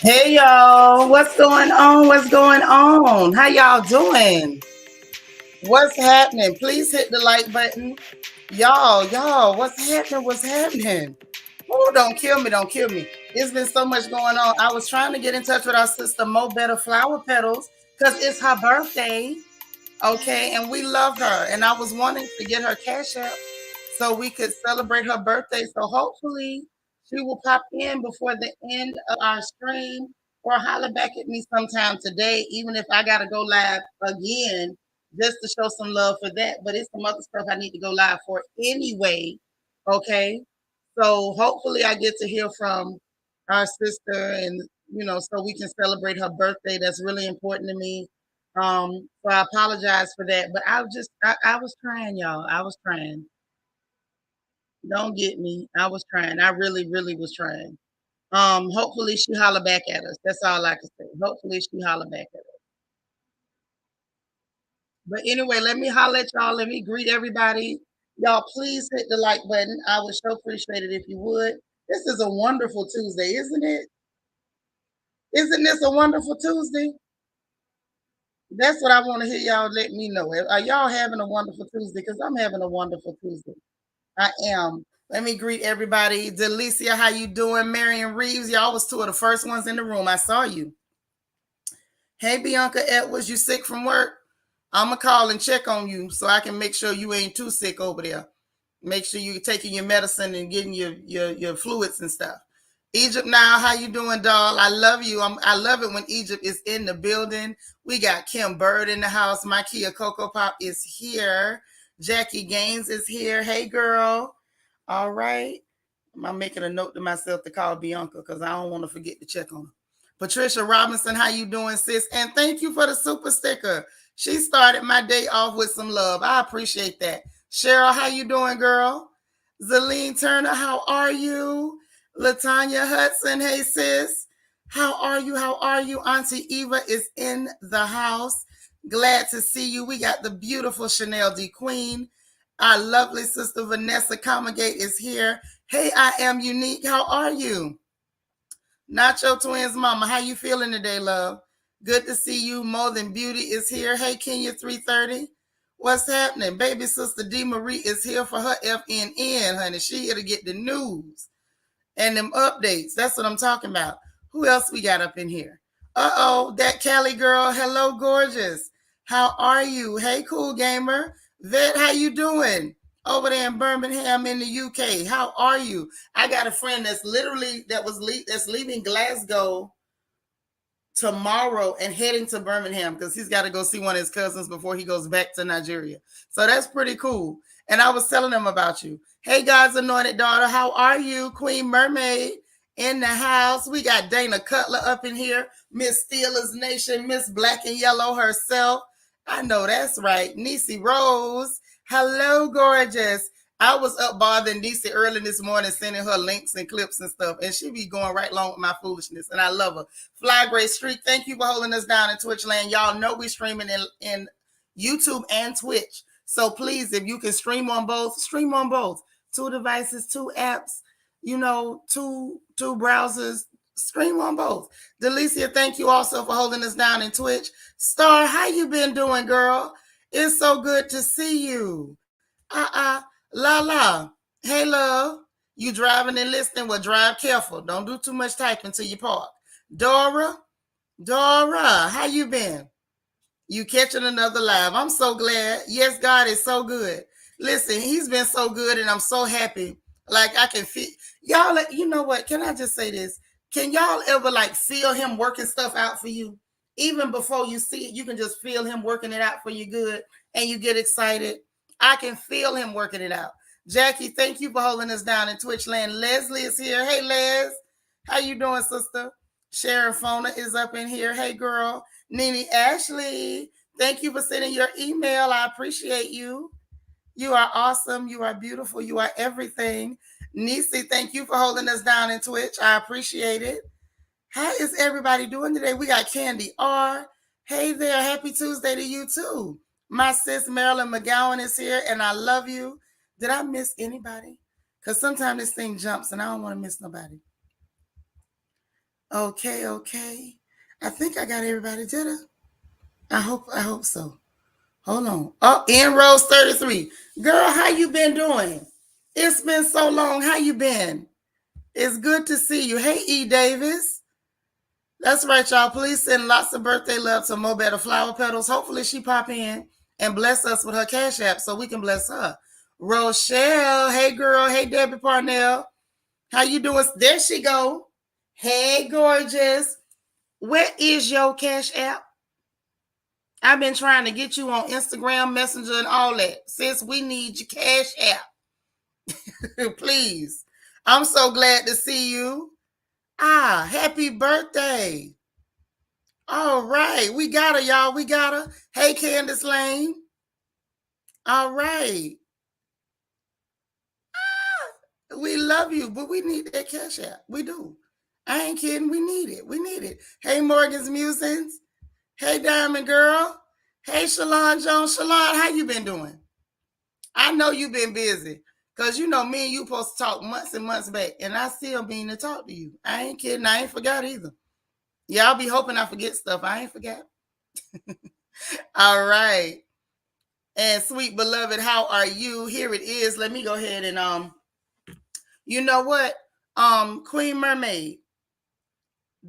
Hey y'all, what's going on? What's going on? How y'all doing? What's happening? Please hit the like button. Y'all, what's happening? What's happening? Oh, don't kill me, don't kill me. There's been so much going on. I was trying to get in touch with our sister Mo Better Flower Petals because it's her birthday. Okay, and we love her. And I was wanting to get her cash app so we could celebrate her birthday. So hopefully she will pop in before the end of our stream or holler back at me sometime today, even if I gotta go live again just to show some love for that. But it's some other stuff I need to go live for anyway. Okay. So hopefully I get to hear from our sister and so we can celebrate her birthday. That's really important to me. So I apologize for that. But I was trying, y'all. I was trying. Don't get me. I was trying. I really, really was trying. Hopefully she holler back at us. That's all I can say. Hopefully she holler back at us. But anyway, let me holler at y'all. Let me greet everybody. Y'all, please hit the like button. I would so appreciate it if you would. This is a wonderful Tuesday, isn't it? Isn't this a wonderful Tuesday? That's what I want to hear y'all let me know. Are y'all having a wonderful Tuesday? Because I'm having a wonderful Tuesday. I am. Let me greet everybody. Delicia, how you doing? Marion Reeves, y'all was two of the first ones in the room. I saw you. Hey, Bianca Edwards, you sick from work? I'm going to call and check on you so I can make sure you ain't too sick over there. Make sure you're taking your medicine and getting your fluids and stuff. Egypt now, how you doing, doll? I love you. I love it when Egypt is in the building. We got Kim Bird in the house. My Kia Cocoa Pop is here. Jackie Gaines is here. Hey, girl. All right. I'm making a note to myself to call Bianca because I don't want to forget to check on her. Patricia Robinson, how you doing, sis? And thank you for the super sticker. She started my day off with some love. I appreciate that. Cheryl, how you doing, girl? Zaleen Turner, how are you? Latanya Hudson, hey sis. How are you? How are you? Auntie Eva is in the house. Glad to see you. We got the beautiful Chanel D. Queen. Our lovely sister Vanessa Comagate is here. Hey, I am unique. How are you? Nacho Twins Mama, how you feeling today, love? Good to see you. More Than Beauty is here. Hey, Kenya 330. What's happening? Baby sister D. Marie is here for her FNN, honey. She here to get the news and them updates. That's what I'm talking about. Who else we got up in here? Uh-oh, that Cali girl. Hello, gorgeous. How are you? Hey, cool gamer. Vet, how you doing? Over there in Birmingham in the UK. How are you? I got a friend that's leaving Glasgow tomorrow and heading to Birmingham because he's got to go see one of his cousins before he goes back to Nigeria. So that's pretty cool. And I was telling them about you. Hey, God's anointed daughter, how are you? Queen Mermaid in the house. We got Dana Cutler up in here. Miss Steelers Nation, Miss Black and Yellow herself. I know that's right. Niecy Rose. Hello, gorgeous. I was up bothering Niecy early this morning, sending her links and clips and stuff, and she be going right along with my foolishness, and I love her. Fly Gray Street, thank you for holding us down in Twitch land. Y'all know we streaming in YouTube and Twitch. So please, if you can stream on both, stream on both. Two devices, two apps, two browsers, stream on both. Delicia, thank you also for holding us down in Twitch. Star, how you been doing, girl? It's so good to see you. La. Hey, love. You driving and listening? Well, drive careful. Don't do too much typing till you park. Dora, how you been? You catching another live. I'm so glad. Yes, God is so good. Listen, he's been so good and I'm so happy. Like I can feel y'all, you know what? Can I just say this? Can y'all ever feel him working stuff out for you? Even before you see it, you can just feel him working it out for you good and you get excited. I can feel him working it out. Jackie, thank you for holding us down in Twitch land. Leslie is here. Hey, Les. How you doing, sister? Sharon Fona is up in here. Hey, girl. Nene Ashley, thank you for sending your email. I appreciate you. You are awesome. You are beautiful. You are everything. Nisi, thank you for holding us down in Twitch. I appreciate it. How is everybody doing today? We got Candy R. Hey there. Happy Tuesday to you too. My sis Marilyn McGowan is here and I love you. Did I miss anybody? Because sometimes this thing jumps and I don't want to miss nobody. Okay. I think I got everybody. Did I hope so. Hold on. Oh, N Rose 33. Girl, how you been doing? It's been so long. How you been? It's good to see you. Hey, E. Davis. That's right, y'all. Please send lots of birthday love to Mo Better Flower Petals. Hopefully she pop in and bless us with her cash app so we can bless her. Rochelle. Hey, girl. Hey, Debbie Parnell. How you doing? There she go. Hey, gorgeous. Where is your cash app? I've been trying to get you on Instagram, Messenger, and all that. Sis, we need your cash app. Please. I'm so glad to see you. Happy birthday. All right. We got her, y'all. We got her. Hey, Candace Lane. All right. We love you, but we need that cash app. We do. I ain't kidding. We need it. We need it. Hey, Morgan's Musings. Hey, Diamond Girl. Hey, Shalon Jones. Shalon, how you been doing? I know you've been busy because you know me and you supposed to talk months and months back, and I still mean to talk to you. I ain't kidding. I ain't forgot either. Y'all be hoping I forget stuff. I ain't forgot. All right. And sweet beloved, how are you? Here it is. Let me go ahead and you know what? Queen Mermaid,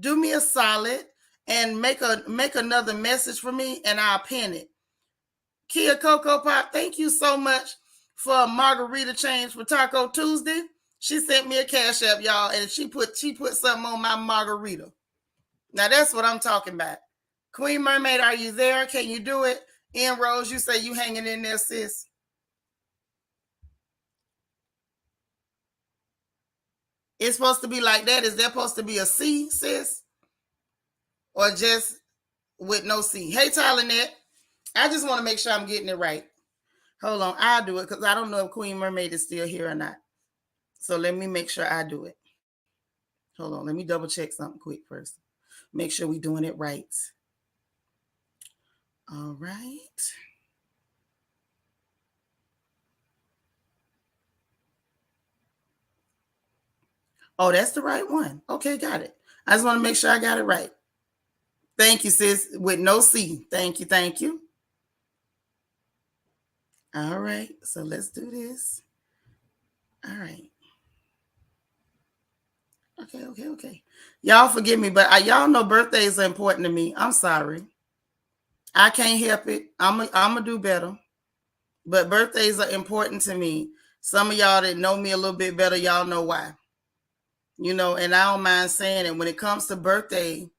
do me a solid and make another message for me, and I'll pin it. Kia Coco Pop, thank you so much for a margarita change for Taco Tuesday. She sent me a cash app, y'all, and she put something on my margarita. Now that's what I'm talking about. Queen Mermaid, are you there? Can you do it? N Rose, you say you hanging in there, sis. It's supposed to be like that. Is there supposed to be a C, sis? Or just with no C? Hey, Tylenette. I just want to make sure I'm getting it right. Hold on. I'll do it because I don't know if Queen Mermaid is still here or not. So let me make sure I do it. Hold on. Let me double check something quick first. Make sure we're doing it right. All right. Oh, that's the right one. Okay, got it. I just want to make sure I got it right. Thank you, sis. With no C. Thank you. All right. So let's do this. All right. Okay. Y'all forgive me, but y'all know birthdays are important to me. I'm sorry. I can't help it. I'm gonna do better. But birthdays are important to me. Some of y'all that know me a little bit better, y'all know why. You know, and I don't mind saying it. When it comes to birthdays,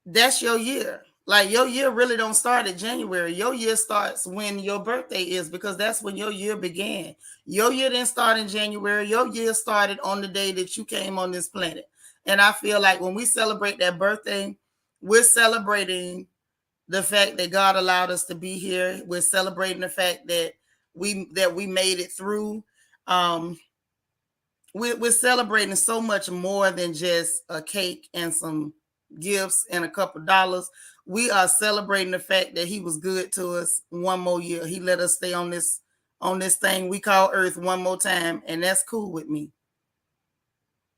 that's your year. Like your year really don't start in January. Your year starts when your birthday is because that's when your year began. Your year didn't start in January. Your year started on the day that you came on this planet. And I feel like when we celebrate that birthday, we're celebrating the fact that God allowed us to be here. We're celebrating the fact that we made it through. We're celebrating so much more than just a cake and some gifts and a couple dollars. We are celebrating the fact that he was good to us one more year. He let us stay on this thing we call Earth one more time, and that's cool with me.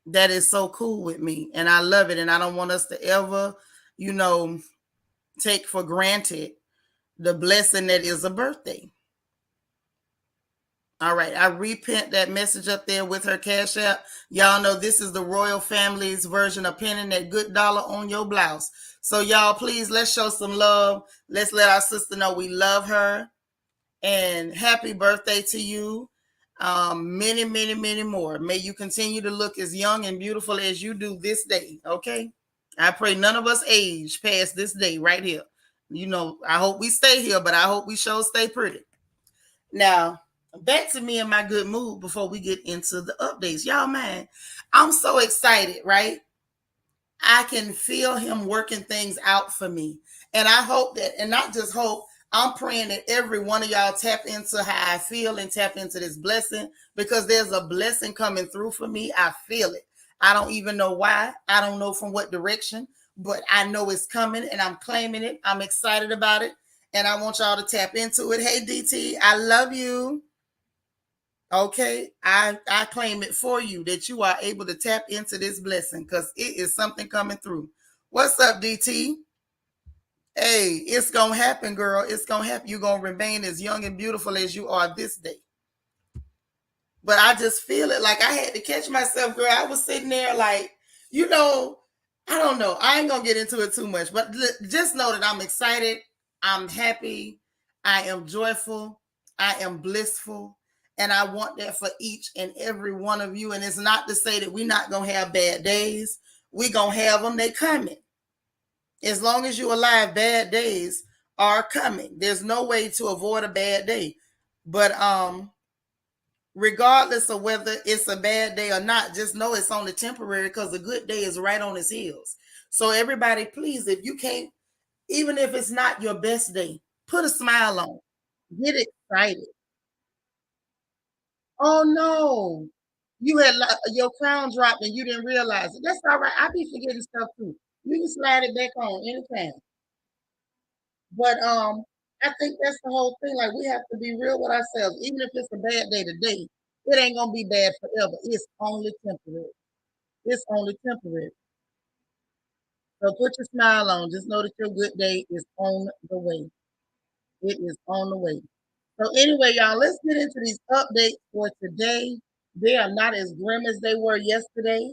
That is so cool with me, and I love it, and I don't want us to ever, take for granted the blessing that is a birthday. All right, I repent that message up there with her cash app. Y'all know this is the royal family's version of pinning that good dollar on your blouse. So y'all, please, let's show some love. Let's let our sister know we love her. And happy birthday to you. Many, many, many more. May you continue to look as young and beautiful as you do this day, okay? I pray none of us age past this day right here. I hope we stay here, but I hope we stay pretty. Now, back to me in my good mood before we get into the updates. Y'all, man, I'm so excited, right? I can feel him working things out for me. And I hope that, and not just hope, I'm praying that every one of y'all tap into how I feel and tap into this blessing because there's a blessing coming through for me. I feel it. I don't even know why. I don't know from what direction, but I know it's coming and I'm claiming it. I'm excited about it. And I want y'all to tap into it. Hey, DT, I love you. Okay, I claim it for you that you are able to tap into this blessing because it is something coming through. What's up, DT? Hey, it's gonna happen, girl. It's gonna happen. You're gonna remain as young and beautiful as you are this day. But I just feel it like I had to catch myself, girl. I was sitting there like, you know, I don't know. I ain't gonna get into it too much, but just know that I'm excited. I'm happy. I am joyful. I am blissful. And I want that for each and every one of you. And it's not to say that we're not gonna have bad days. We're gonna have them. They coming. As long as you're alive, bad days are coming. There's no way to avoid a bad day. But regardless of whether it's a bad day or not, just know it's only temporary because a good day is right on its heels. So everybody, please, if you can't, even if it's not your best day, put a smile on. Get excited. Oh no, you had your crown dropped and you didn't realize it. That's all right. I be forgetting stuff too. You can slide it back on anytime. But I think that's the whole thing. Like we have to be real with ourselves. Even if it's a bad day today, it ain't gonna be bad forever. It's only temporary. It's only temporary. So put your smile on. Just know that your good day is on the way. It is on the way. So anyway, y'all, let's get into these updates for today. They are not as grim as they were yesterday.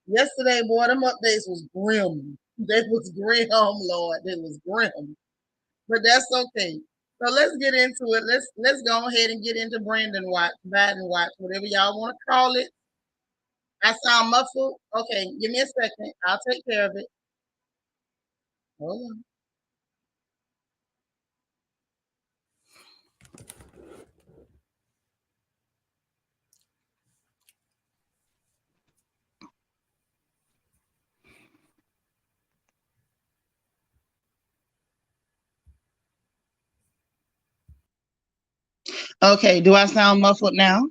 Yesterday, boy, them updates was grim. They was grim, Lord. They was grim. But that's okay. So let's get into it. Let's go ahead and get into Brandon Watch, Biden Watch, whatever y'all want to call it. I sound muffled. Okay, give me a second. I'll take care of it. Hold on. Okay, do I sound muffled now?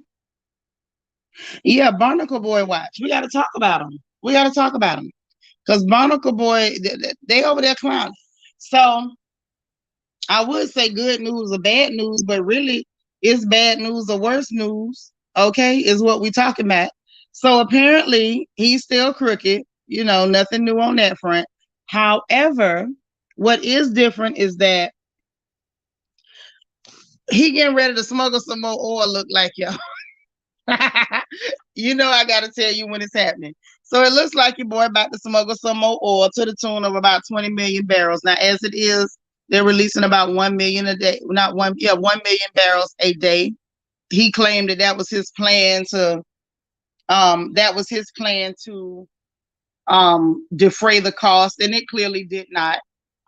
Yeah, Barnacle Boy Watch. We got to talk about them. We got to talk about them because Barnacle Boy, they over there clowning. So I would say good news or bad news, but really it's bad news or worse news. Okay, is what we talking about. So apparently he's still crooked. You know, nothing new on that front. However, what is different is that he getting ready to smuggle some more oil. Look like y'all. You know, I got to tell you when it's happening. So it looks like your boy about to smuggle some more oil to the tune of about 20 million barrels. Now, as it is, they're releasing about 1 million a day. Not one, yeah, 1 million barrels a day. He claimed that was his plan to, defray the cost, and it clearly did not.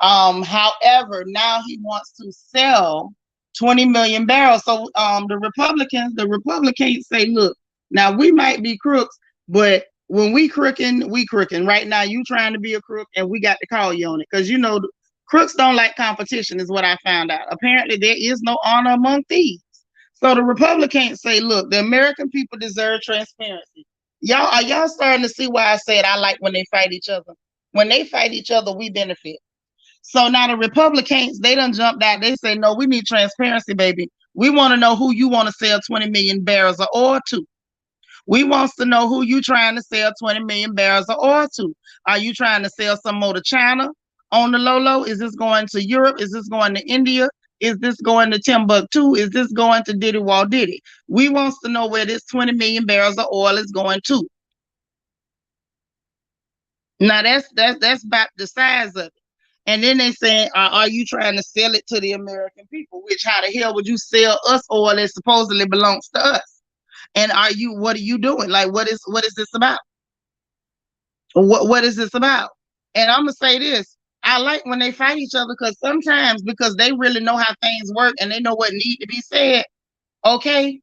However, now he wants to sell 20 million barrels. So the Republicans say, look, now we might be crooks, but when we crooking, we crooking. Right now, you trying to be a crook, and we got to call you on it. Because you know, crooks don't like competition, is what I found out. Apparently, there is no honor among thieves. So the Republicans say, look, the American people deserve transparency. Y'all starting to see why I said I like when they fight each other? When they fight each other, we benefit. So now the Republicans, they done jumped out. They say, no, we need transparency, baby. We want to know who you want to sell 20 million barrels of oil to. We wants to know who you trying to sell 20 million barrels of oil to. Are you trying to sell some more to China on the low? Is this going to Europe? Is this going to India? Is this going to Timbuktu? Is this going to Diddy Wall Diddy? We wants to know where this 20 million barrels of oil is going to. Now that's about the size of it. And then they say, are you trying to sell it to the American people? Which how the hell would you sell us oil that supposedly belongs to us? And what are you doing? Like what is this about? What is this about? And I'm gonna say this. I like when they fight each other because sometimes because they really know how things work and they know what need to be said. Okay.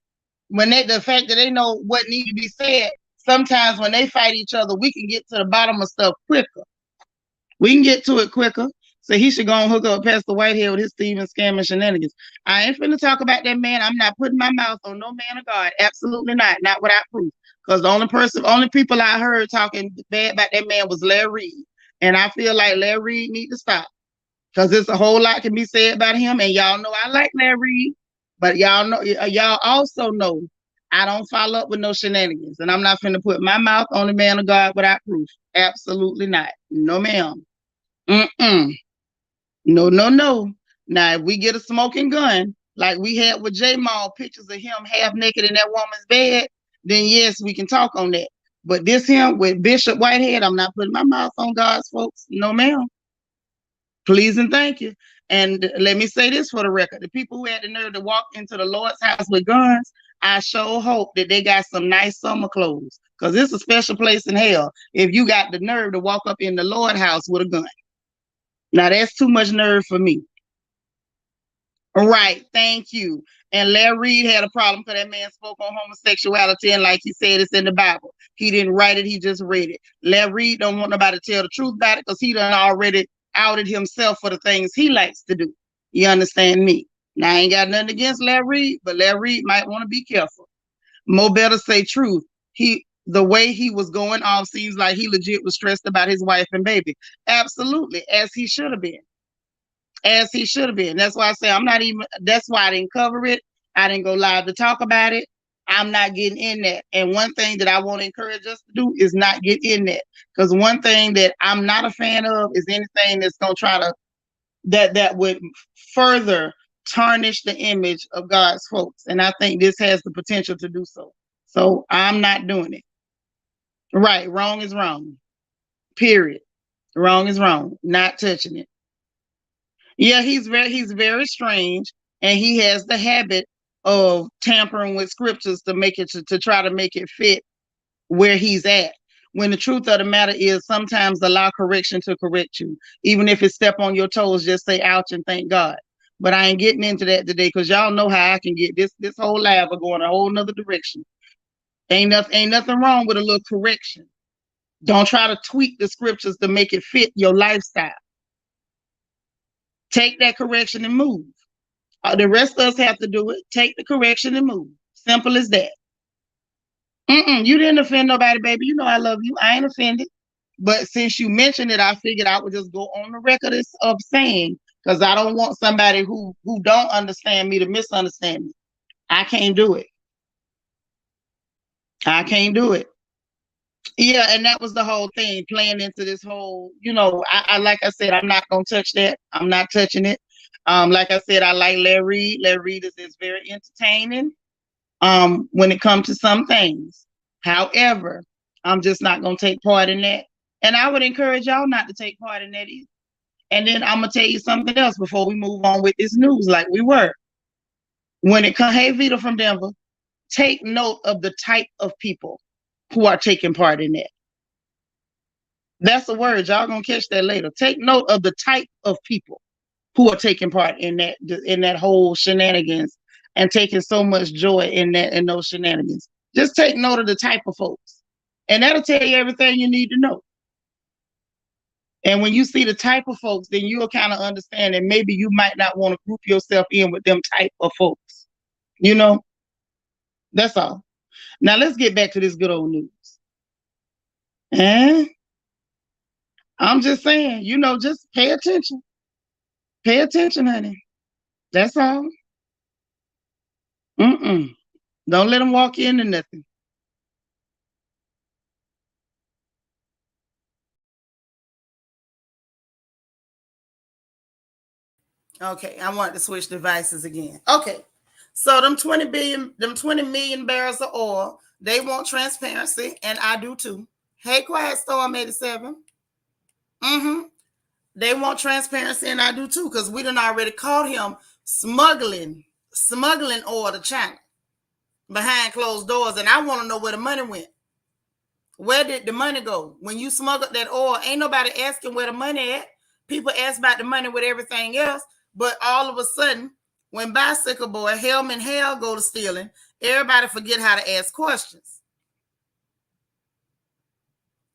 When the fact that they know what need to be said, sometimes when they fight each other, we can get to the bottom of stuff quicker. We can get to it quicker. So he should go and hook up Pastor Whitehead with his thieving, scamming shenanigans. I ain't finna talk about that man. I'm not putting my mouth on no man of God. Absolutely not. Not without proof. Because the only people I heard talking bad about that man was Larry Reed. And I feel like Larry Reed need to stop. Because there's a whole lot can be said about him. And y'all know I like Larry Reed. But y'all also know I don't follow up with no shenanigans, and I'm not finna put my mouth on the man of God without proof. Absolutely not. No, ma'am. Mm-mm. No, no, no. Now, if we get a smoking gun, like we had with J Mall, pictures of him half naked in that woman's bed, then yes, we can talk on that. But this him with Bishop Whitehead, I'm not putting my mouth on God's folks. No, ma'am. Please and thank you. And let me say this for the record. The people who had the nerve to walk into the Lord's house with guns, I sure hope that they got some nice summer clothes. Because it's a special place in hell if you got the nerve to walk up in the Lord's house with a gun. Now, that's too much nerve for me. Right. Thank you. And Larry Reed had a problem because that man spoke on homosexuality, and like he said, it's in the Bible. He didn't write it, he just read it. Larry Reed don't want nobody to tell the truth about it because he done already outed himself for the things he likes to do. You understand me? Now, I ain't got nothing against Larry Reed, but Larry Reed might want to be careful. Mo better say truth. The way he was going off seems like he legit was stressed about his wife and baby. Absolutely, as he should have been. As he should have been. That's why I say I'm not even, that's why I didn't cover it. I didn't go live to talk about it. I'm not getting in that. And one thing that I want to encourage us to do is not get in that. Because one thing that I'm not a fan of is anything that's going to try to, that would further tarnish the image of God's folks. And I think this has the potential to do so. So I'm not doing it. Right. Wrong is wrong. Period. Wrong is wrong. Not touching it. Yeah, he's very strange, and he has the habit of tampering with scriptures to make it to try to make it fit where he's at. When the truth of the matter is, sometimes allow correction to correct you. Even if it step on your toes, just say ouch and thank God. But I ain't getting into that today because y'all know how I can get this whole live are going a whole nother direction. Ain't nothing wrong with a little correction. Don't try to tweak the scriptures to make it fit your lifestyle. Take that correction and move. The rest of us have to do it. Take the correction and move. Simple as that. You didn't offend nobody, baby. You know I love you. I ain't offended. But since you mentioned it, I figured I would just go on the record of saying, because I don't want somebody who don't understand me to misunderstand me. I can't do it. I can't do it. Yeah, and that was the whole thing, playing into this whole, I like I said, I'm not gonna touch that. I'm not touching it. Like I said, I like Larry Reed. Larry Reed is very entertaining when it comes to some things. However, I'm just not gonna take part in that. And I would encourage y'all not to take part in that either. And then I'm gonna tell you something else before we move on with this news, like we were. When it comes, hey Vita from Denver, take note of the type of people who are taking part in that. That's a word. Y'all gonna catch that later. Take note of the type of people who are taking part in that whole shenanigans and taking so much joy in those shenanigans. Just take note of the type of folks, and that'll tell you everything you need to know. And when you see the type of folks, then you'll kind of understand that maybe you might not want to group yourself in with them type of folks. That's all. Now let's get back to this good old news. I'm just saying, just pay attention. Pay attention, honey. That's all. Don't let them walk into nothing. Okay, I want to switch devices again. Okay, so them 20 million barrels of oil, they want transparency, and I do too. Hey, Quiet Storm 87. They want transparency, and I do too, because we done already caught him smuggling oil to China behind closed doors, and I want to know where the money went. Where did the money go? When you smuggled that oil, ain't nobody asking where the money at. People ask about the money with everything else, but all of a sudden, when Bicycle Boy, Hellman Hell go to stealing, everybody forget how to ask questions.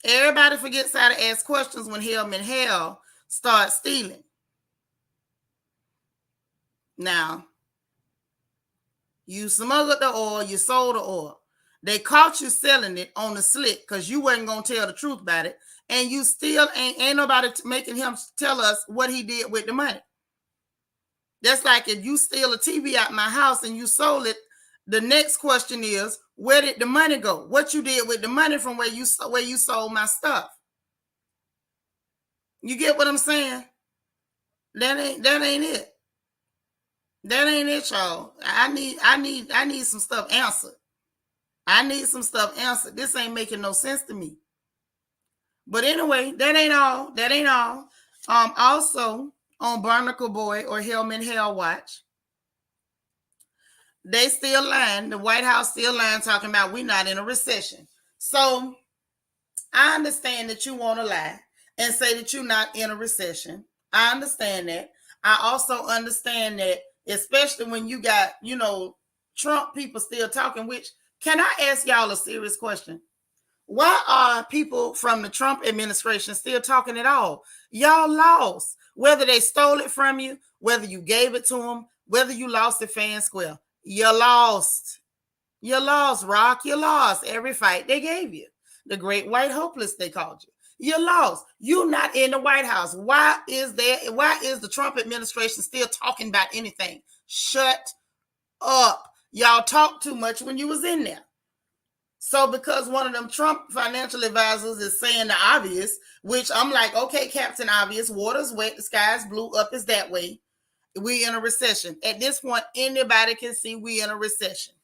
Everybody forgets how to ask questions when Hellman Hell starts stealing. Now, you smuggled the oil, you sold the oil. They caught you selling it on the slick because you wasn't going to tell the truth about it. And you still ain't nobody making him tell us what he did with the money. That's like if you steal a TV out my house and you sold it The next question is, where did the money go? What you did with the money from where you sold my stuff? You get what I'm saying? That ain't it. That ain't it, y'all. I need some stuff answered. I need some stuff answered. This ain't making no sense to me. But anyway, that ain't all. That ain't all. Also on Barnacle Boy or Hellman Hell Watch, they still lying. The White House still lying, talking about we're not in a recession. So I understand that you want to lie and say that you're not in a recession. I understand that. I also understand that, especially when you got, Trump people still talking, which, can I ask y'all a serious question? Why are people from the Trump administration still talking at all? Y'all lost. Whether they stole it from you, whether you gave it to them, whether you lost at Fan Square, you lost. You lost, Rock. You lost every fight they gave you. The great white hopeless, they called you. You lost. You're not in the White House. Why is the Trump administration still talking about anything? Shut up. Y'all talked too much when you was in there. So because one of them Trump financial advisors is saying the obvious, which I'm like, okay, Captain Obvious, water's wet, the sky's blue, up is that way. We in a recession. At this point, anybody can see we in a recession.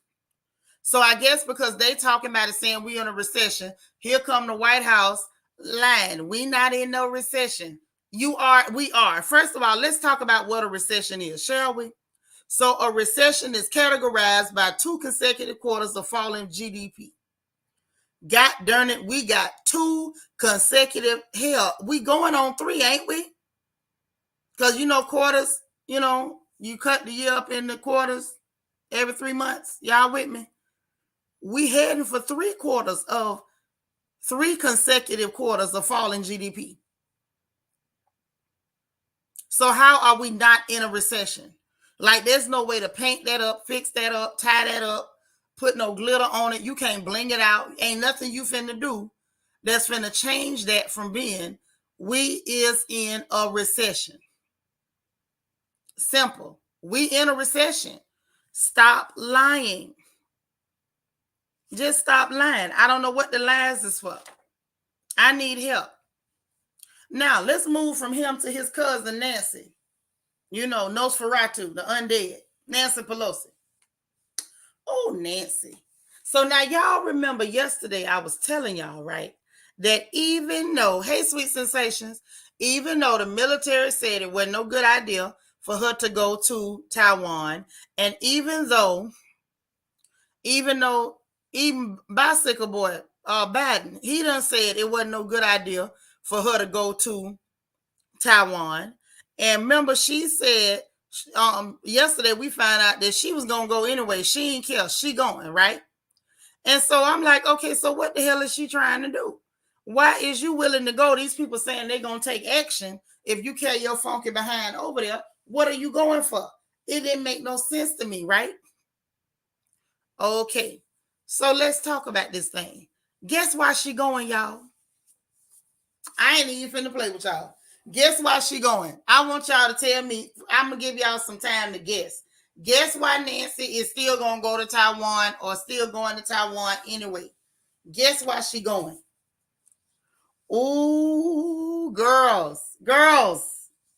So I guess because they talking about it saying we in a recession, here come the White House lying. We not in no recession. We are. First of all, let's talk about what a recession is, shall we? So a recession is categorized by 2 consecutive quarters of falling GDP. God darn it, we got 2 consecutive, hell, we going on 3, ain't we? Because quarters, you cut the year up in the quarters every 3 months. Y'all with me? We heading for 3 consecutive quarters of falling GDP. So how are we not in a recession? Like, there's no way to paint that up, fix that up, tie that up, put no glitter on it. You can't bling it out. Ain't nothing you finna do that's finna change that from being we is in a recession. Simple. We in a recession. Stop lying. Just stop lying. I don't know what the lies is for. I need help. Now, let's move from him to his cousin, Nancy. Nosferatu, the undead. Nancy Pelosi. Oh, Nancy. So now y'all remember yesterday I was telling y'all, right, that even though, hey, Sweet Sensations, even though the military said it wasn't no good idea for her to go to Taiwan, and even Bicycle Boy Biden, he done said it wasn't no good idea for her to go to Taiwan. And remember, she said yesterday we found out that she was gonna go anyway. She ain't care. She going, right? And so I'm like, okay, so what the hell is she trying to do? Why is you willing to go? These people saying they're gonna take action if you carry your funky behind over there. What are you going for? It didn't make no sense to me, right? Okay, so let's talk about this thing. Guess why she going, y'all? I ain't even finna play with y'all. Guess why she going? I want y'all to tell me. I'm gonna give y'all some time to guess. Guess why Nancy is still gonna go to Taiwan or still going to Taiwan anyway? Guess why she going? Ooh, girls,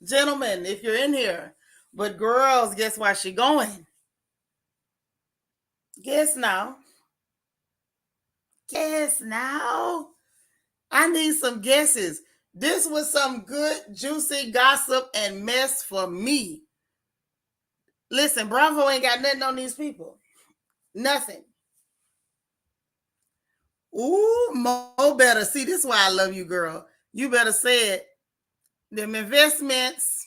gentlemen, if you're in here, but girls, guess why she going? Guess now. Guess now. I need some guesses. This was some good, juicy gossip and mess for me. Listen, Bravo ain't got nothing on these people. Nothing. Ooh, Mo better. See, this is why I love you, girl. You better say it. Them investments.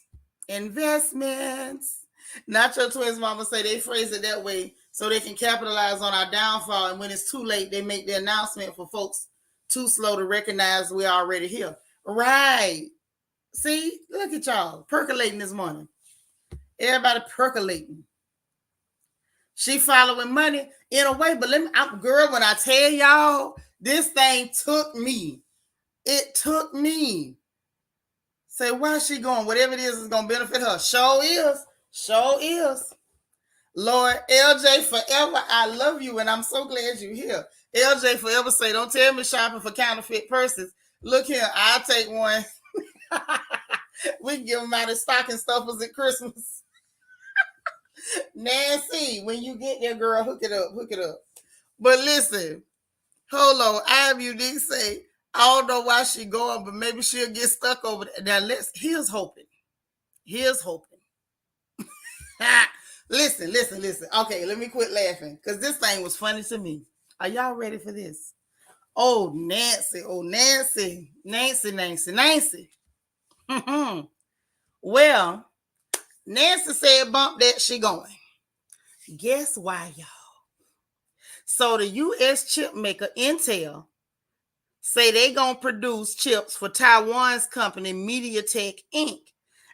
Not your twins mama say they phrase it that way so they can capitalize on our downfall. And when it's too late, they make the announcement for folks too slow to recognize we're already here. Right. See, look at y'all percolating this morning. Everybody percolating. She following money in a way, but girl, when I tell y'all, this thing took me. It took me. Say, why is she going? Whatever it is going to benefit her. Sure is. Lord, LJ forever, I love you, and I'm so glad you're here. LJ forever say, don't tell me shopping for counterfeit purses. Look here, I'll take one. We can give them out as stocking stuffers at Christmas. Nancy, when you get there, girl, hook it up, hook it up. But listen, hold on. I have Unique say, I don't know why she going, but maybe she'll get stuck over there. Now, here's hoping. Here's hoping. Listen. Okay, let me quit laughing because this thing was funny to me. Are y'all ready for this? Oh, Nancy. Nancy. Well, Nancy said bump that, she going. Guess why, y'all? So the U.S. chip maker Intel say they gonna produce chips for Taiwan's company MediaTek Inc.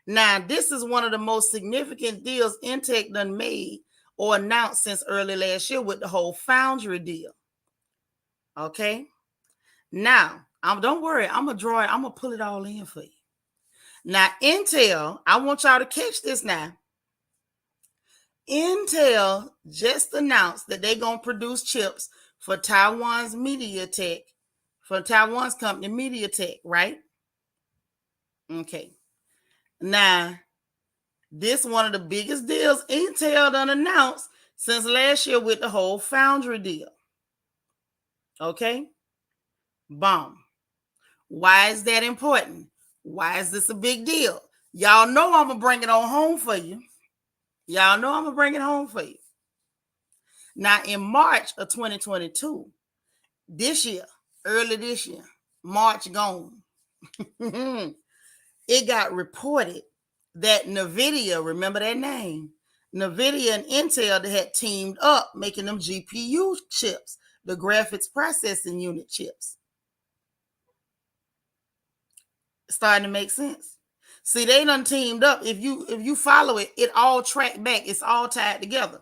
Now, this is one of the most significant deals Intel done made or announced since early last year with the whole foundry deal. Okay? Now, don't worry, I'm gonna pull it all in for you. Now, Intel, I want y'all to catch this now. Intel just announced that they're gonna produce chips for Taiwan's MediaTek, for Taiwan's company MediaTek, right? Okay. Now, this one of the biggest deals Intel done announced since last year with the whole foundry deal. Okay? Boom. Why is that important? Why is this a big deal? Y'all know I'm going to bring it on home for you. Y'all know I'm going to bring it home for you. Now, in March of 2022, early this year, March gone, it got reported that NVIDIA, remember that name? NVIDIA and Intel, they had teamed up making them GPU chips, the graphics processing unit chips. Starting to make sense. See, they done teamed up. If you follow it, it all tracked back. It's all tied together.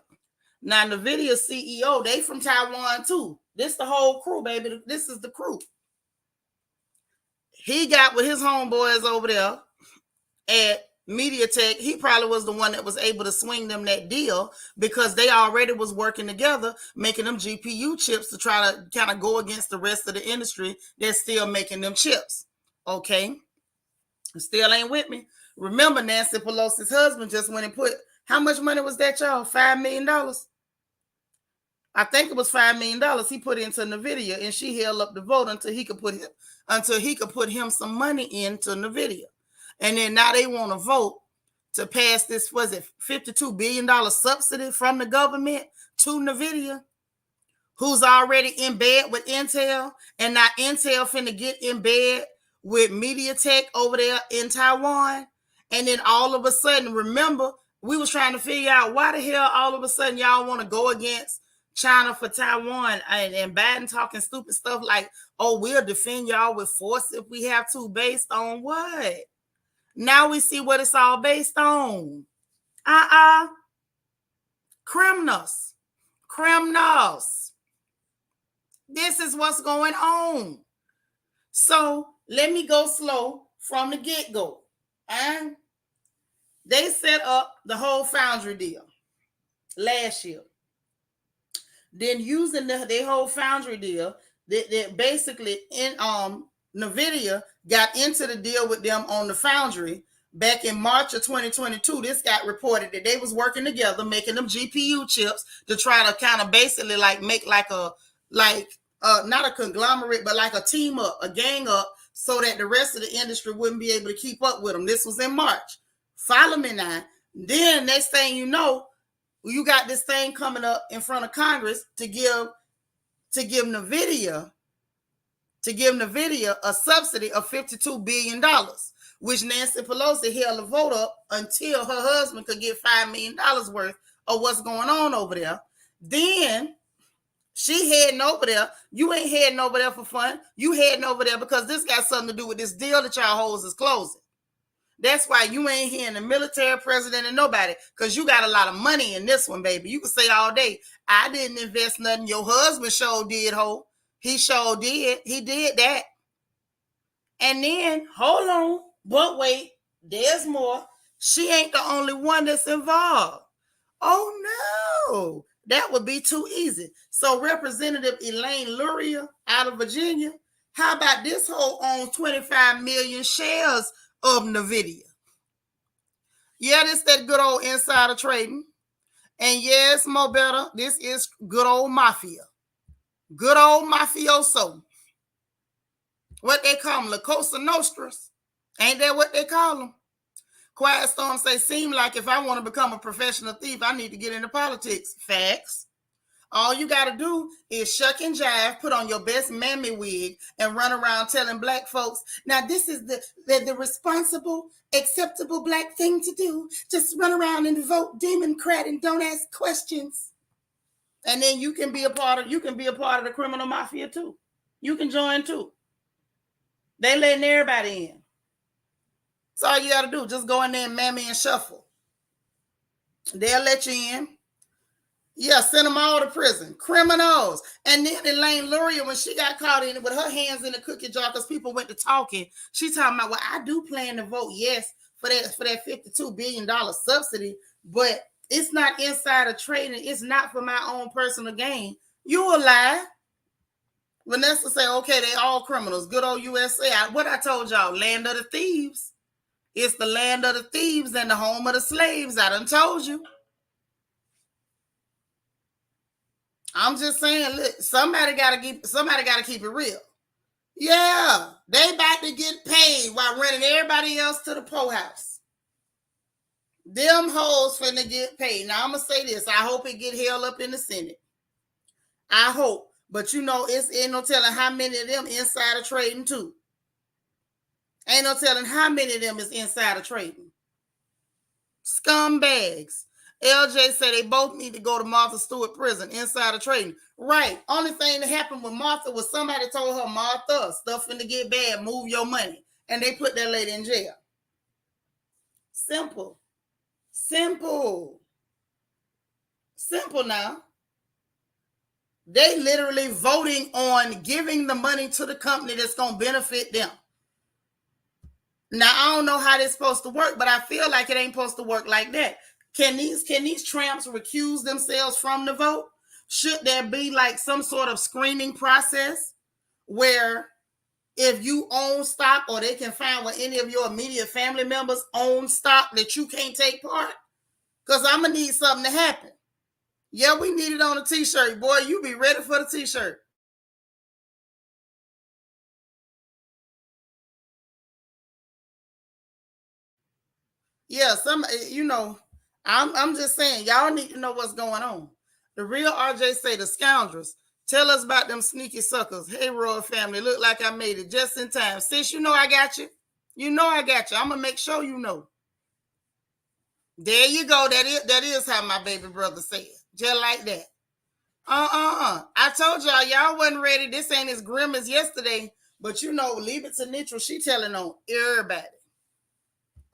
Now, NVIDIA CEO, they from Taiwan too. This the whole crew, baby. This is the crew. He got with his homeboys over there at MediaTek. He probably was the one that was able to swing them that deal because they already was working together, making them GPU chips to try to kind of go against the rest of the industry that's still making them chips. Okay. Still ain't with me. Remember, Nancy Pelosi's husband just went and put, how much money was that, y'all? $5 million? I think it was $5 million he put into NVIDIA, and she held up the vote until he could put him some money into NVIDIA. And then now they want to vote to pass this, was it $52 billion subsidy from the government to NVIDIA, who's already in bed with Intel, and now Intel finna get in bed with MediaTek over there in Taiwan. And then all of a sudden, remember, we was trying to figure out why the hell all of a sudden y'all want to go against China for Taiwan, and Biden talking stupid stuff like, oh, we'll defend y'all with force if we have to, based on what? Now we see what it's all based on. Criminals. This is what's going on. So let me go slow from the get-go. And they set up the whole foundry deal last year. Then using their whole foundry deal, they basically NVIDIA got into the deal with them on the foundry back in March of 2022. This got reported that they was working together, making them GPU chips to try to kind of basically like make like not a conglomerate, but like a team up, a gang up, so that the rest of the industry wouldn't be able to keep up with them. This was in March. Follow me now. Then next thing you know, you got this thing coming up in front of Congress to give NVIDIA a subsidy of $52 billion, which Nancy Pelosi held a vote up until her husband could get $5 million worth of what's going on over there. Then she heading over there. You ain't heading over there for fun. You heading over there because this got something to do with this deal that y'all hoes is closing. That's why you ain't hearing the military, president, and nobody, because you got a lot of money in this one, baby. You can say all day, I didn't invest nothing. Your husband sure did, ho. He sure did. He did that. And then, hold on, but wait, there's more. She ain't the only one that's involved. Oh, No, that would be too easy. So Representative Elaine Luria out of Virginia, how about this hoe owns 25 million shares of NVIDIA? Yeah, this that good old insider trading. And yes, Mo Better, this is good old mafia. Good old mafioso. What they call them, La Cosa Nostras. Ain't that what they call them? Quiet Storm say, seem like if I want to become a professional thief, I need to get into politics. Facts. All you got to do is shuck and jive, put on your best mammy wig, and run around telling black folks, now this is the responsible, acceptable black thing to do. Just run around and vote Democrat and don't ask questions. And then you can be a part of the criminal mafia too. You can join too. They letting everybody in. That's all you got to do. Just go in there and mammy and shuffle. They'll let you in. Yeah, send them all to prison. Criminals. And then Elaine Luria, when she got caught in it with her hands in the cookie jar because people went to talking, she talking about, well, I do plan to vote yes for that $52 billion subsidy, but it's not insider trading. It's not for my own personal gain. You a lie. Vanessa say, okay, they all criminals. Good old USA. What I told y'all, land of the thieves. It's the land of the thieves and the home of the slaves. I done told you. I'm just saying, look, somebody gotta keep it real. Yeah, they about to get paid while running everybody else to the poorhouse. Them hoes finna get paid. Now I'm gonna say this. I hope it get held up in the Senate. I hope. But you know, ain't no telling how many of them insider trading too. Ain't no telling how many of them is insider trading. Scumbags. LJ said they both need to go to Martha Stewart prison, insider trading. Right. Only thing that happened with Martha was somebody told her, Martha, stuff finna get bad, move your money. And they put that lady in jail. Simple. Simple. Simple now. They literally voting on giving the money to the company that's going to benefit them. Now, I don't know how this supposed to work, but I feel like it ain't supposed to work like that. Can these tramps recuse themselves from the vote? Should there be like some sort of screening process where if you own stock or they can find where any of your immediate family members own stock that you can't take part? Because I'm going to need something to happen. Yeah, we need it on a t-shirt. Boy, you be ready for the t-shirt. Yeah, I'm just saying, y'all need to know what's going on. The real RJ say the scoundrels. Tell us about them sneaky suckers. Hey, Royal family, look like I made it just in time. Sis, you know I got you. You know I got you. I'm going to make sure you know. There you go. That is how my baby brother said. Just like that. I told y'all wasn't ready. This ain't as grim as yesterday. But you know, leave it to neutral. She telling on everybody.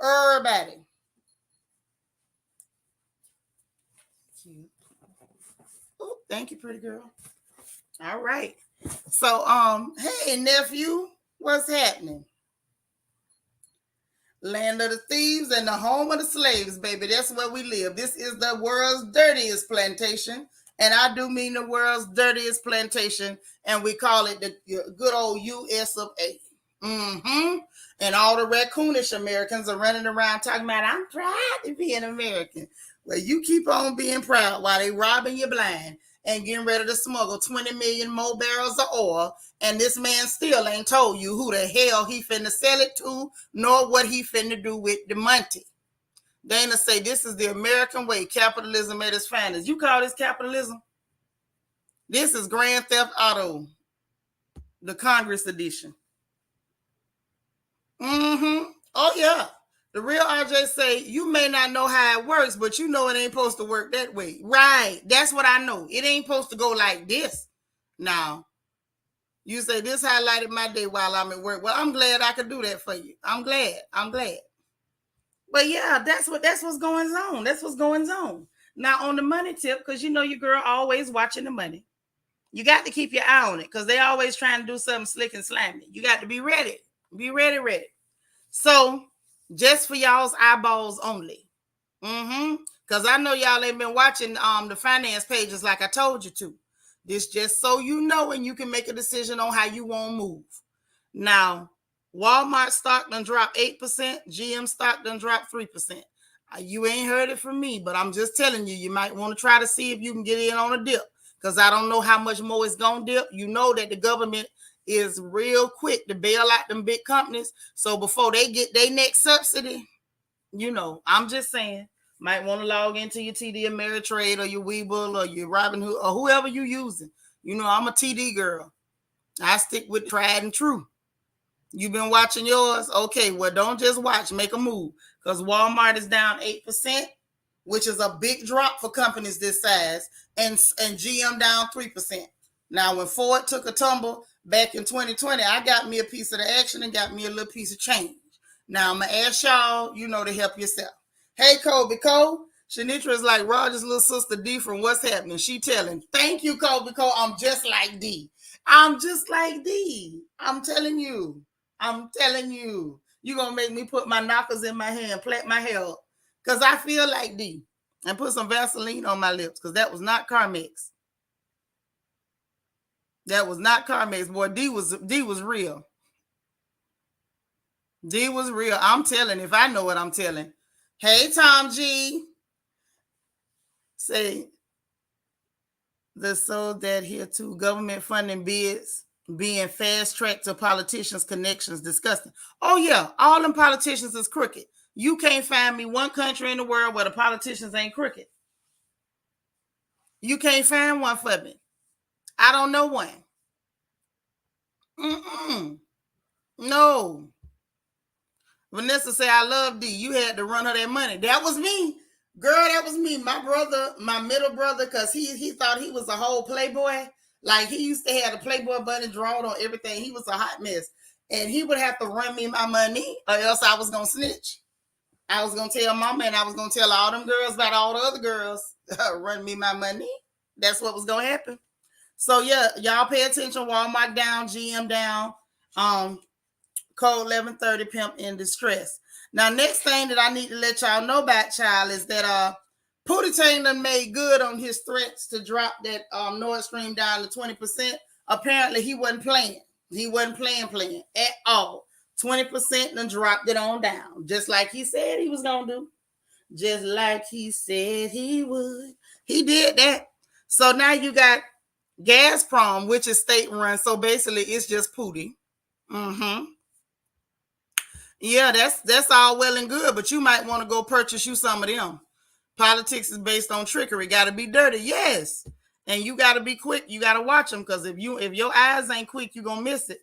Everybody. Oh, thank you, pretty girl. All right. So, hey, nephew, what's happening? Land of the thieves and the home of the slaves, baby. That's where we live. This is the world's dirtiest plantation. And I do mean the world's dirtiest plantation. And we call it the good old US of A. Mm-hmm. And all the raccoonish Americans are running around talking about, I'm proud to be an American. Well, you keep on being proud while they robbing you blind and getting ready to smuggle 20 million more barrels of oil. And this man still ain't told you who the hell he finna sell it to, nor what he finna do with the money. Dana say this is the American way, capitalism at its finest. You call this capitalism? This is Grand Theft Auto, the Congress edition. Mm-hmm. Oh, yeah. The real RJ say, you may not know how it works, but you know it ain't supposed to work that way. Right. That's what I know. It ain't supposed to go like this. Now, you say this highlighted my day while I'm at work. Well, I'm glad I could do that for you. I'm glad. But yeah, that's what's going on. That's what's going on. Now, on the money tip, because you know your girl always watching the money. You got to keep your eye on it because they always trying to do something slick and slimy. You got to be ready. Be ready. So, just for y'all's eyeballs only. Because I know y'all ain't been watching the finance pages like I told you to. This just so you know, and you can make a decision on how you want to move. Now, Walmart stock done dropped 8%. GM stock done dropped 3%. You ain't heard it from me, but I'm just telling you, you might want to try to see if you can get in on a dip. Because I don't know how much more it's going to dip. You know that the government is real quick to bail out them big companies. So before they get their next subsidy, you know, I'm just saying, might want to log into your TD Ameritrade or your Webull or your Robinhood or whoever you using. You know, I'm a TD girl. I stick with tried and true. You've been watching yours? Okay, well, don't just watch, make a move. Because Walmart is down 8%, which is a big drop for companies this size, and GM down 3%. Now, when Ford took a tumble back in 2020, I got me a piece of the action and got me a little piece of change. Now, I'm going to ask y'all, you know, to help yourself. Hey, Kobe Cole. Shanitra is like Roger's little sister D from What's Happening. She telling, thank you, Kobe Cole. I'm just like D. I'm just like D. I'm telling you. I'm telling you. You're going to make me put my knuckles in my hand, plait my hair up. Because I feel like D. And put some Vaseline on my lips. Because that was not Carmex. That was not Carmex. Boy, D was real. D was real. I'm telling, if I know what I'm telling. Hey, Tom G. Say, the so that here too, government funding bids being fast tracked to politicians' connections disgusting. Oh, yeah. All them politicians is crooked. You can't find me one country in the world where the politicians ain't crooked. You can't find one for me. I don't know one. No. Vanessa say, I love D. You had to run her that money. That was me. Girl, that was me. My brother, my middle brother, because he thought he was a whole playboy. Like, he used to have the Playboy button drawn on everything. He was a hot mess. And he would have to run me my money or else I was going to snitch. I was going to tell mama and I was going to tell all them girls about all the other girls. Run me my money. That's what was going to happen. So, yeah, y'all pay attention. Walmart down, GM down. Code 1130 pimp in distress. Now, next thing that I need to let y'all know about, child, is that Pootie Tang done made good on his threats to drop that Nord Stream down to 20%. Apparently, he wasn't playing. He wasn't playing at all. 20% and dropped it on down, just like he said he was going to do. Just like he said he would. He did that. So now you got Gazprom, which is state-run. So basically, it's just Pootie. Yeah, that's all well and good, but you might want to go purchase you some of them. Politics is based on trickery. Got to be dirty, yes, and you got to be quick. You got to watch them because if your eyes ain't quick, you're gonna miss it.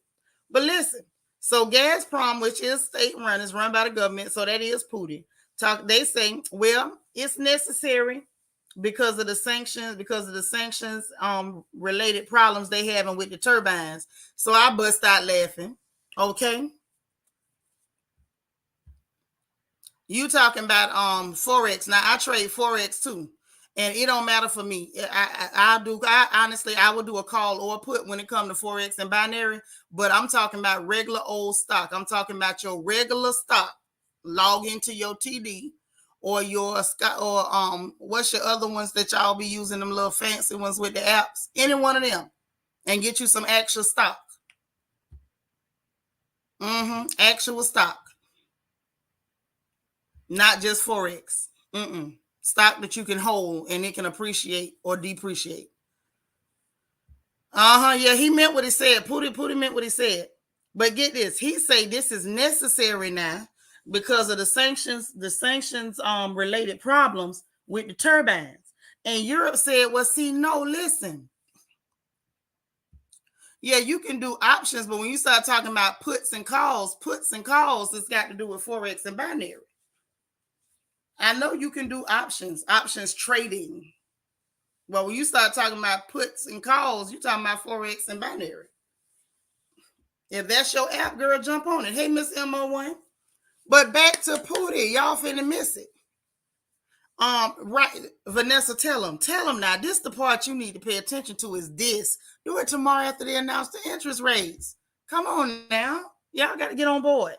But listen, so Gazprom, which is state-run, is run by the government, so that is Pootie. They say, well, it's necessary because of the sanctions, related problems they having with the turbines. So I bust out laughing. Okay. You talking about Forex. Now I trade Forex too. And it don't matter for me. I honestly would do a call or a put when it comes to Forex and binary, but I'm talking about regular old stock. I'm talking about your regular stock. Log into your TD or your what's your other ones that y'all be using, them little fancy ones with the apps? Any one of them, and get you some actual stock. Actual stock. Not just Forex. Stock that you can hold and it can appreciate or depreciate. Yeah, he meant what he said. Pootie meant what he said. But get this, he say this is necessary now because of the sanctions related problems with the turbines. And Europe said, well, see, no, listen. Yeah, you can do options, but when you start talking about puts and calls, it's got to do with Forex and binary. I know you can do options trading. Well, when you start talking about puts and calls, you're talking about Forex and binary. If that's your app, girl, jump on it. Hey, Miss MO1. But back to Pootie. Y'all finna miss it. Right, Vanessa, tell them now. This the part you need to pay attention to is this. Do it tomorrow after they announce the interest rates. Come on now. Y'all got to get on board.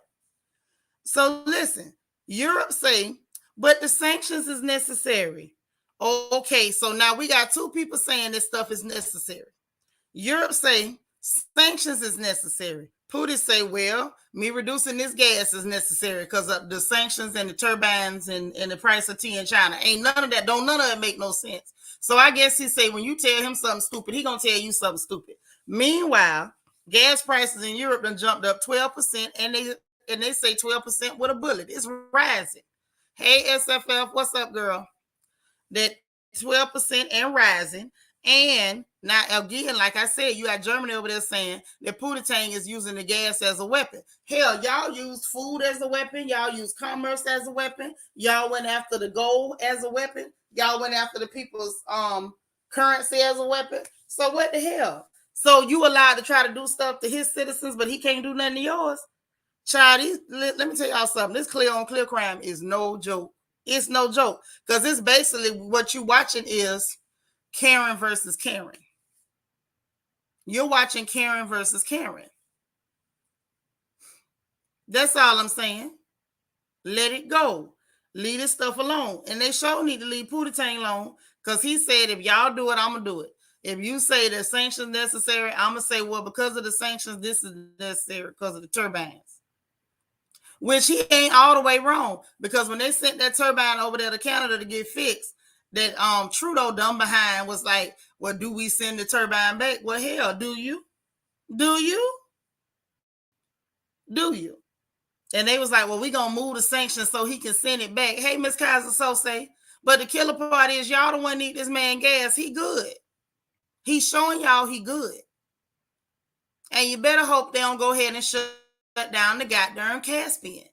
So listen, Europe say, But the sanctions is necessary. Okay, so now we got two people saying this stuff is necessary. Europe say sanctions is necessary. Putin say, well, me reducing this gas is necessary because of the sanctions and the turbines and the price of tea in China. Ain't none of that. Don't none of it make no sense. So I guess he say when you tell him something stupid, he gonna tell you something stupid. Meanwhile, gas prices in Europe done jumped up 12%, and they say 12% with a bullet. It's rising. Hey SFF, what's up, girl? That 12% and rising. And now again, like I said, you got Germany over there saying that Putin is using the gas as a weapon. Hell, y'all use food as a weapon. Y'all use commerce as a weapon. Y'all went after the gold as a weapon. Y'all went after the people's currency as a weapon. So what the hell? So you allowed to try to do stuff to his citizens, but he can't do nothing to yours? Child, let me tell y'all something. This clear on clear crime is no joke. It's no joke, because it's basically what you're watching is Karen versus Karen. You're watching Karen versus Karen. That's all I'm saying. Let it go. Leave this stuff alone. And they sure need to leave Putin alone, because he said, if y'all do it, I'm going to do it. If you say that sanctions necessary, I'm going to say, well, because of the sanctions, this is necessary because of the turbines. Which he ain't all the way wrong, because when they sent that turbine over there to Canada to get fixed, that Trudeau dumb behind was like, well, do we send the turbine back? Well, hell, do you? Do you? Do you? And they was like, well, we gonna move the sanctions so he can send it back. Hey, Miss Kaiser Sose, but the killer part is y'all the one need this man gas. He good. He's showing y'all he good. And you better hope they don't go ahead and shut down the goddamn Caspian.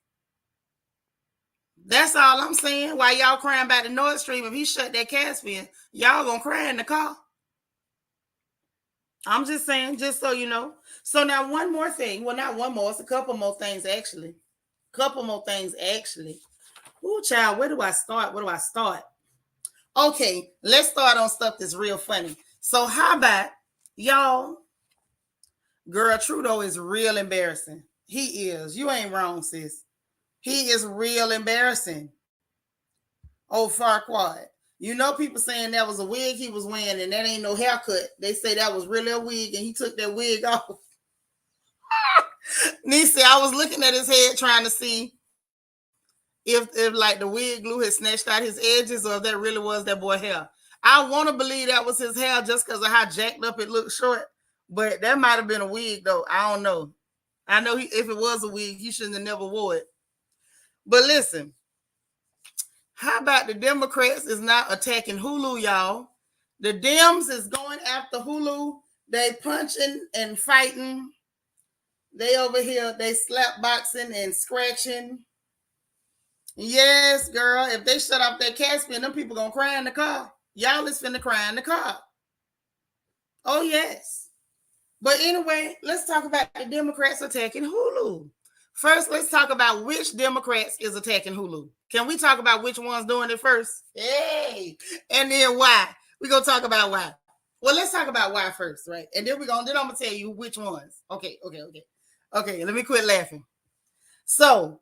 That's all I'm saying. While y'all crying about the Nord Stream, if he shut that Caspian, y'all gonna cry in the car. I'm just saying, just so you know. So now one more thing. Well, not one more. It's a couple more things, actually. Ooh, child, where do I start? Okay, let's start on stuff that's real funny. So how about y'all? Girl, Trudeau is real embarrassing. He is. You ain't wrong, sis. He is real embarrassing. Oh, Farquaad. You know, people saying that was a wig he was wearing and that ain't no haircut. They say that was really a wig and he took that wig off. Nisi, I was looking at his head trying to see if like the wig glue had snatched out his edges or if that really was that boy hair. I want to believe that was his hair just because of how jacked up it looked short. But that might have been a wig, though. I don't know. I know if it was a wig, he shouldn't have never wore it. But listen, how about the Democrats is now attacking Hulu, y'all? The Dems is going after Hulu. They punching and fighting. They over here, they slap boxing and scratching. Yes, girl. If they shut off that Caspian, them people gonna cry in the car. Y'all is finna cry in the car. Oh, yes. But anyway, let's talk about the Democrats attacking Hulu. First, let's talk about which Democrats is attacking Hulu. Can we talk about which one's doing it first? Hey, and then why? We're going to talk about why. Well, let's talk about why first, right? And then I'm going to tell you which ones. Okay, let me quit laughing. So,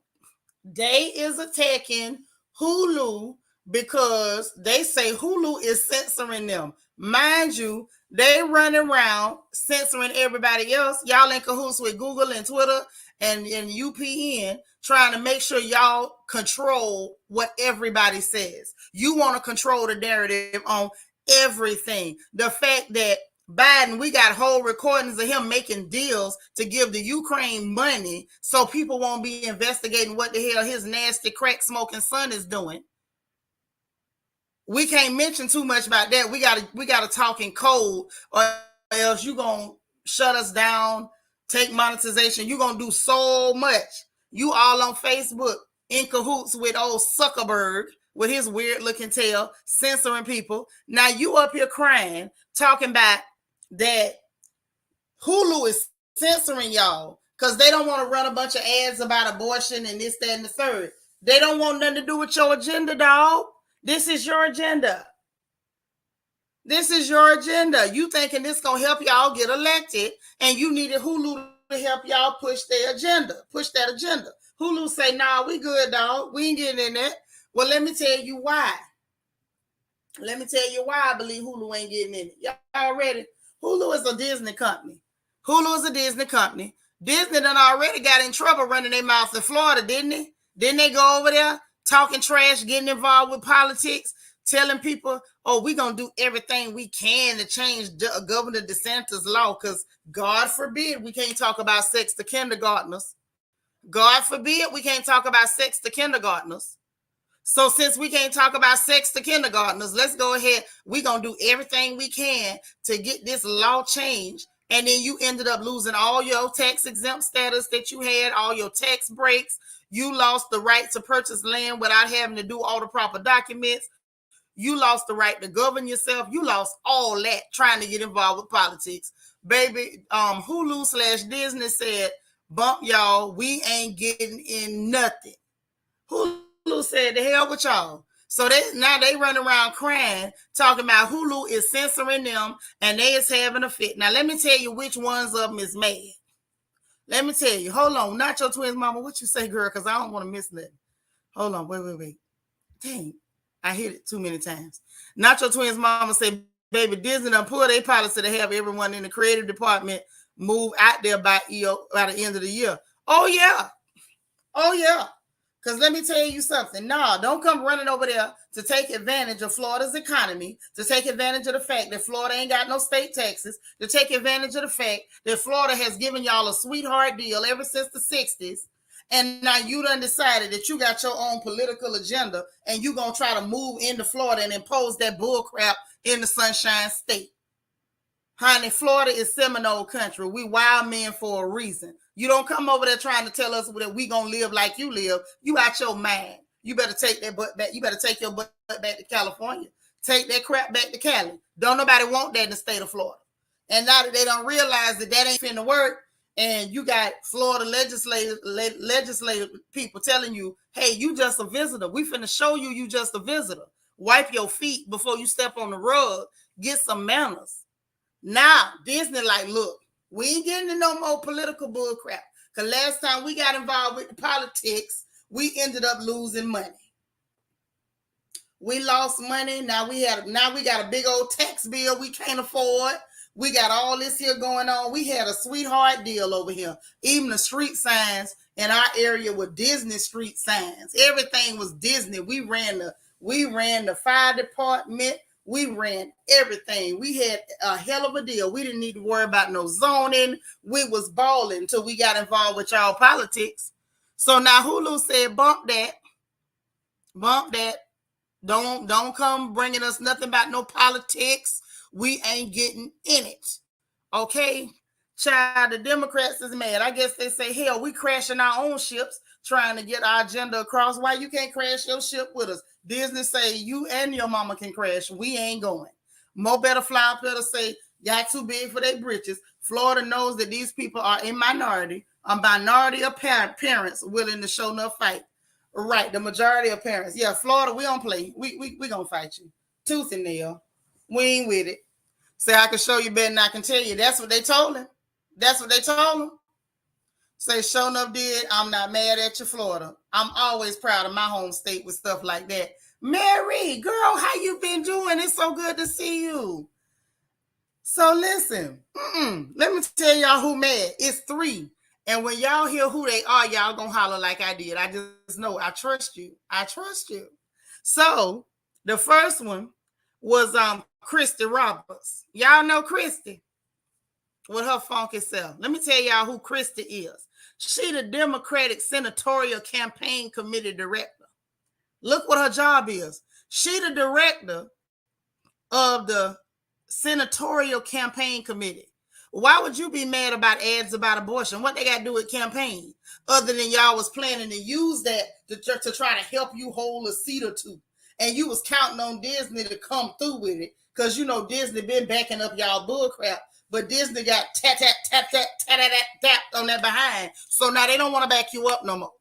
they is attacking Hulu because they say Hulu is censoring them. Mind you, they run around censoring everybody else. Y'all in cahoots with Google and Twitter and UPN, trying to make sure y'all control what everybody says. You want to control the narrative on everything. The fact that Biden, we got whole recordings of him making deals to give the Ukraine money so people won't be investigating what the hell his nasty crack smoking son is doing. We can't mention too much about that. We gotta talk in code, or else you gonna shut us down, take monetization. You gonna do so much. You all on Facebook in cahoots with old Zuckerberg with his weird looking tail, censoring people. Now you up here crying, talking about that Hulu is censoring y'all because they don't want to run a bunch of ads about abortion and this, that, and the third. They don't want nothing to do with your agenda, dog. This is your agenda. This is your agenda. You thinking this gonna help y'all get elected, and you needed Hulu to help y'all push their agenda, push that agenda. Hulu say, nah, we good, dog. We ain't getting in that. Well, let me tell you why. Let me tell you why I believe Hulu ain't getting in it. Y'all ready? Hulu is a Disney company. Hulu is a Disney company. Disney done already got in trouble running their mouth in Florida, didn't they? Didn't they go over there talking trash, getting involved with politics, telling people, oh, we're going to do everything we can to change Governor DeSantis' law because God forbid we can't talk about sex to kindergartners. God forbid we can't talk about sex to kindergartners. So since we can't talk about sex to kindergartners, let's go ahead. We're going to do everything we can to get this law changed. And then you ended up losing all your tax exempt status that you had, all your tax breaks. You lost the right to purchase land without having to do all the proper documents. You lost the right to govern yourself. You lost all that trying to get involved with politics. Baby, Hulu/Disney said, bump y'all, we ain't getting in nothing. Hulu said, the hell with y'all. So they run around crying, talking about Hulu is censoring them and they is having a fit. Now, let me tell you which ones of them is mad. Let me tell you. Hold on. Not your twins, mama. What you say, girl? Because I don't want to miss nothing. Hold on. Wait. Dang. I hit it too many times. Not your twins, mama say, baby, Disney done pulled their policy to have everyone in the creative department move out there by the end of the year. Oh, yeah. Because let me tell you something. No, don't come running over there to take advantage of Florida's economy, to take advantage of the fact that Florida ain't got no state taxes, to take advantage of the fact that Florida has given y'all a sweetheart deal ever since the 60s. And now you done decided that you got your own political agenda and you going to try to move into Florida and impose that bull crap in the Sunshine State. Honey, Florida is Seminole country. We wild men for a reason. You don't come over there trying to tell us that we gonna live like you live. You out your mind. You better take that butt back. You better take your butt back to California. Take that crap back to Cali. Don't nobody want that in the state of Florida. And now that they don't realize that ain't finna work, and you got Florida legislative people telling you, hey, you just a visitor. We finna show you just a visitor. Wipe your feet before you step on the rug. Get some manners. Now, Disney like, look, we ain't getting into no more political bull crap. Because last time we got involved with the politics, we ended up losing money. We lost money. Now we got a big old tax bill we can't afford. We got all this here going on. We had a sweetheart deal over here. Even the street signs in our area were Disney street signs. Everything was Disney. We ran the fire department. We ran everything. We had a hell of a deal. We didn't need to worry about no zoning. We was balling until we got involved with y'all politics. So now Hulu said, bump that. Don't come bringing us nothing about no politics. We ain't getting in it. Okay? Child, the Democrats is mad. I guess they say, hell, we crashing our own ships trying to get our agenda across. Why you can't crash your ship with us? Disney say you and your mama can crash. We ain't going. Mo better fly up there to say y'all too big for their britches. Florida knows that these people are a minority of parents willing to show enough fight. Right, the majority of parents. Yeah, Florida, we don't play. We gonna fight you. Tooth and nail. We ain't with it. Say I can show you better than I can tell you. That's what they told him. Say, show enough did. I'm not mad at you, Florida. I'm always proud of my home state with stuff like that. Mary, girl, how you been doing? It's so good to see you. So listen, let me tell y'all who mad. It's 3. And when y'all hear who they are, y'all gonna holler like I did. I just know I trust you. So the first one was Christy Roberts. Y'all know Christy with her funky self. Let me tell y'all who Christy is. She the Democratic Senatorial Campaign Committee Director. Look what her job is. She the director of the Senatorial Campaign Committee. Why would you be mad about ads about abortion? What they got to do with campaign? Other than y'all was planning to use that to try to help you hold a seat or two. And you was counting on Disney to come through with it. Because you know Disney been backing up y'all bullcrap. But Disney got tap on that behind. So now they don't want to back you up no more.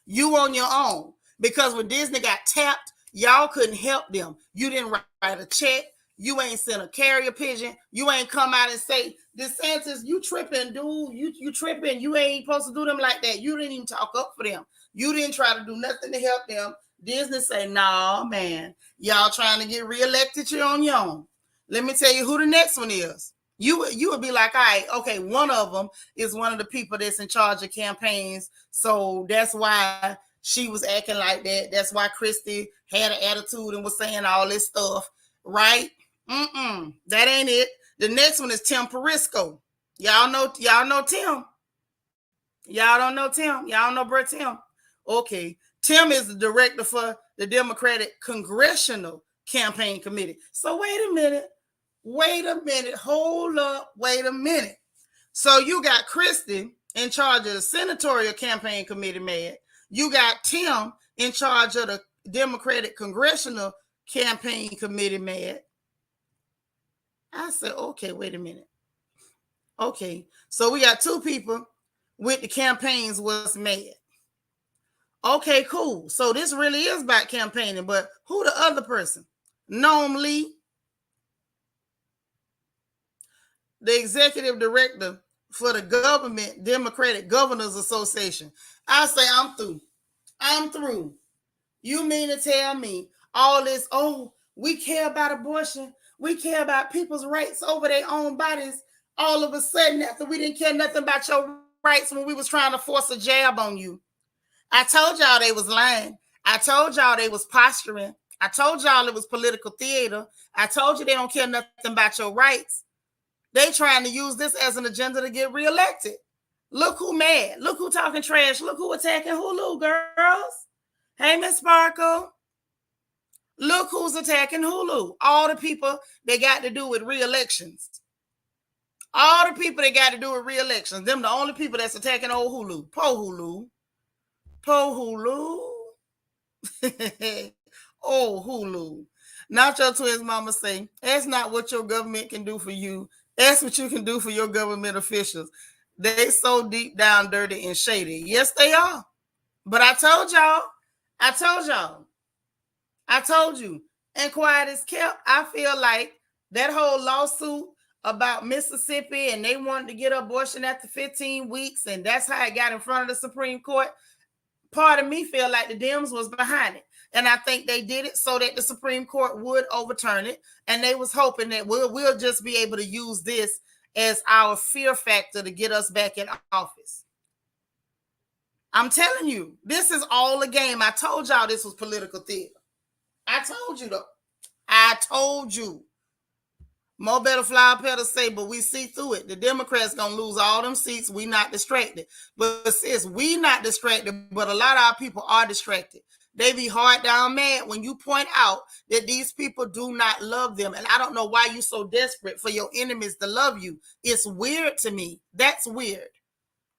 You on your own. Because when Disney got tapped, y'all couldn't help them. You didn't write a check. You ain't sent a carrier pigeon. You ain't come out and say, DeSantis, you tripping, dude. You tripping. You ain't supposed to do them like that. You didn't even talk up for them. You didn't try to do nothing to help them. Disney say, "Nah, man, y'all trying to get reelected, you're on your own." Let me tell you who the next one is. You would be like, all right, okay, one of them is one of the people that's in charge of campaigns, so that's why she was acting like that. That's why Christy had an attitude and was saying all this stuff, right? That ain't it. The next one is Tim Perisco. Y'all know Tim. Y'all don't know Tim. Y'all don't know Bro Tim. Okay. Tim is the director for the Democratic Congressional Campaign Committee. So wait a minute. Hold up. Wait a minute. So you got Christie in charge of the Senatorial Campaign Committee, man. You got Tim in charge of the Democratic Congressional Campaign Committee, man. I said, okay, wait a minute. Okay. So we got two people with the campaigns was mad. Okay, cool. So this really is about campaigning, but who the other person? Noam Lee, the executive director for the Government Democratic Governors Association. I say I'm through. I'm through. You mean to tell me all this, oh, we care about abortion. We care about people's rights over their own bodies. All of a sudden, after we didn't care nothing about your rights when we was trying to force a jab on you. I told y'all they was lying. I told y'all they was posturing. I told y'all it was political theater. I told you they don't care nothing about your rights. They trying to use this as an agenda to get reelected. Look who mad. Look who talking trash. Look who attacking Hulu, girls. Hey, Miss Sparkle. Look who's attacking Hulu. All the people they got to do with re-elections. All the people that got to do with re-elections. Them the only people that's attacking old Hulu. Po Hulu. Po Hulu. Oh, Hulu. Nacho Twins mama say, that's not what your government can do for you. That's what you can do for your government officials. They so deep down dirty and shady. Yes, they are. But I told you. And quiet is kept. I feel like that whole lawsuit about Mississippi and they wanted to get abortion after 15 weeks and that's how it got in front of the Supreme Court. Part of me feel like the Dems was behind it. And I think they did it so that the Supreme Court would overturn it. And they was hoping that we'll just be able to use this as our fear factor to get us back in office. I'm telling you, this is all a game. I told y'all this was political theater. I told you though. I told you. Mo better fly better say, but we see through it. The Democrats gonna lose all them seats. We not distracted. But sis, we not distracted, but a lot of our people are distracted. They be hard down mad when you point out that these people do not love them. And I don't know why you so desperate for your enemies to love you. It's weird to me. That's weird.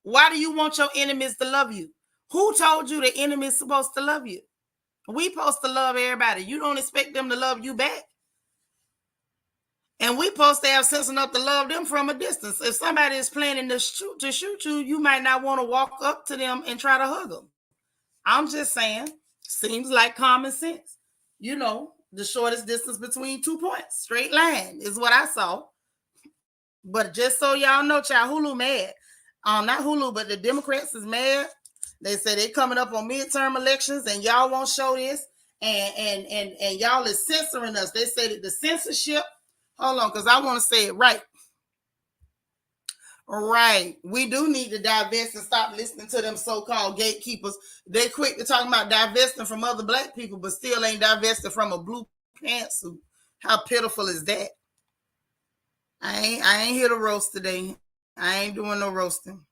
Why do you want your enemies to love you? Who told you the enemy is supposed to love you? We supposed to love everybody. You don't expect them to love you back. And we supposed to have sense enough to love them from a distance. If somebody is planning to shoot you, you might not want to walk up to them and try to hug them. I'm just saying, seems like common sense. You know, the shortest distance between 2 points, straight line is what I saw. But just so y'all know, child, Hulu mad. Not Hulu, but the Democrats is mad. They say they coming up on midterm elections and y'all won't show this. And y'all is censoring us. They say that the censorship, hold on, because I want to say it right. Right. We do need to divest and stop listening to them so-called gatekeepers. They quick to talk about divesting from other black people, but still ain't divested from a blue pantsuit. How pitiful is that? I ain't here to roast today. I ain't doing no roasting.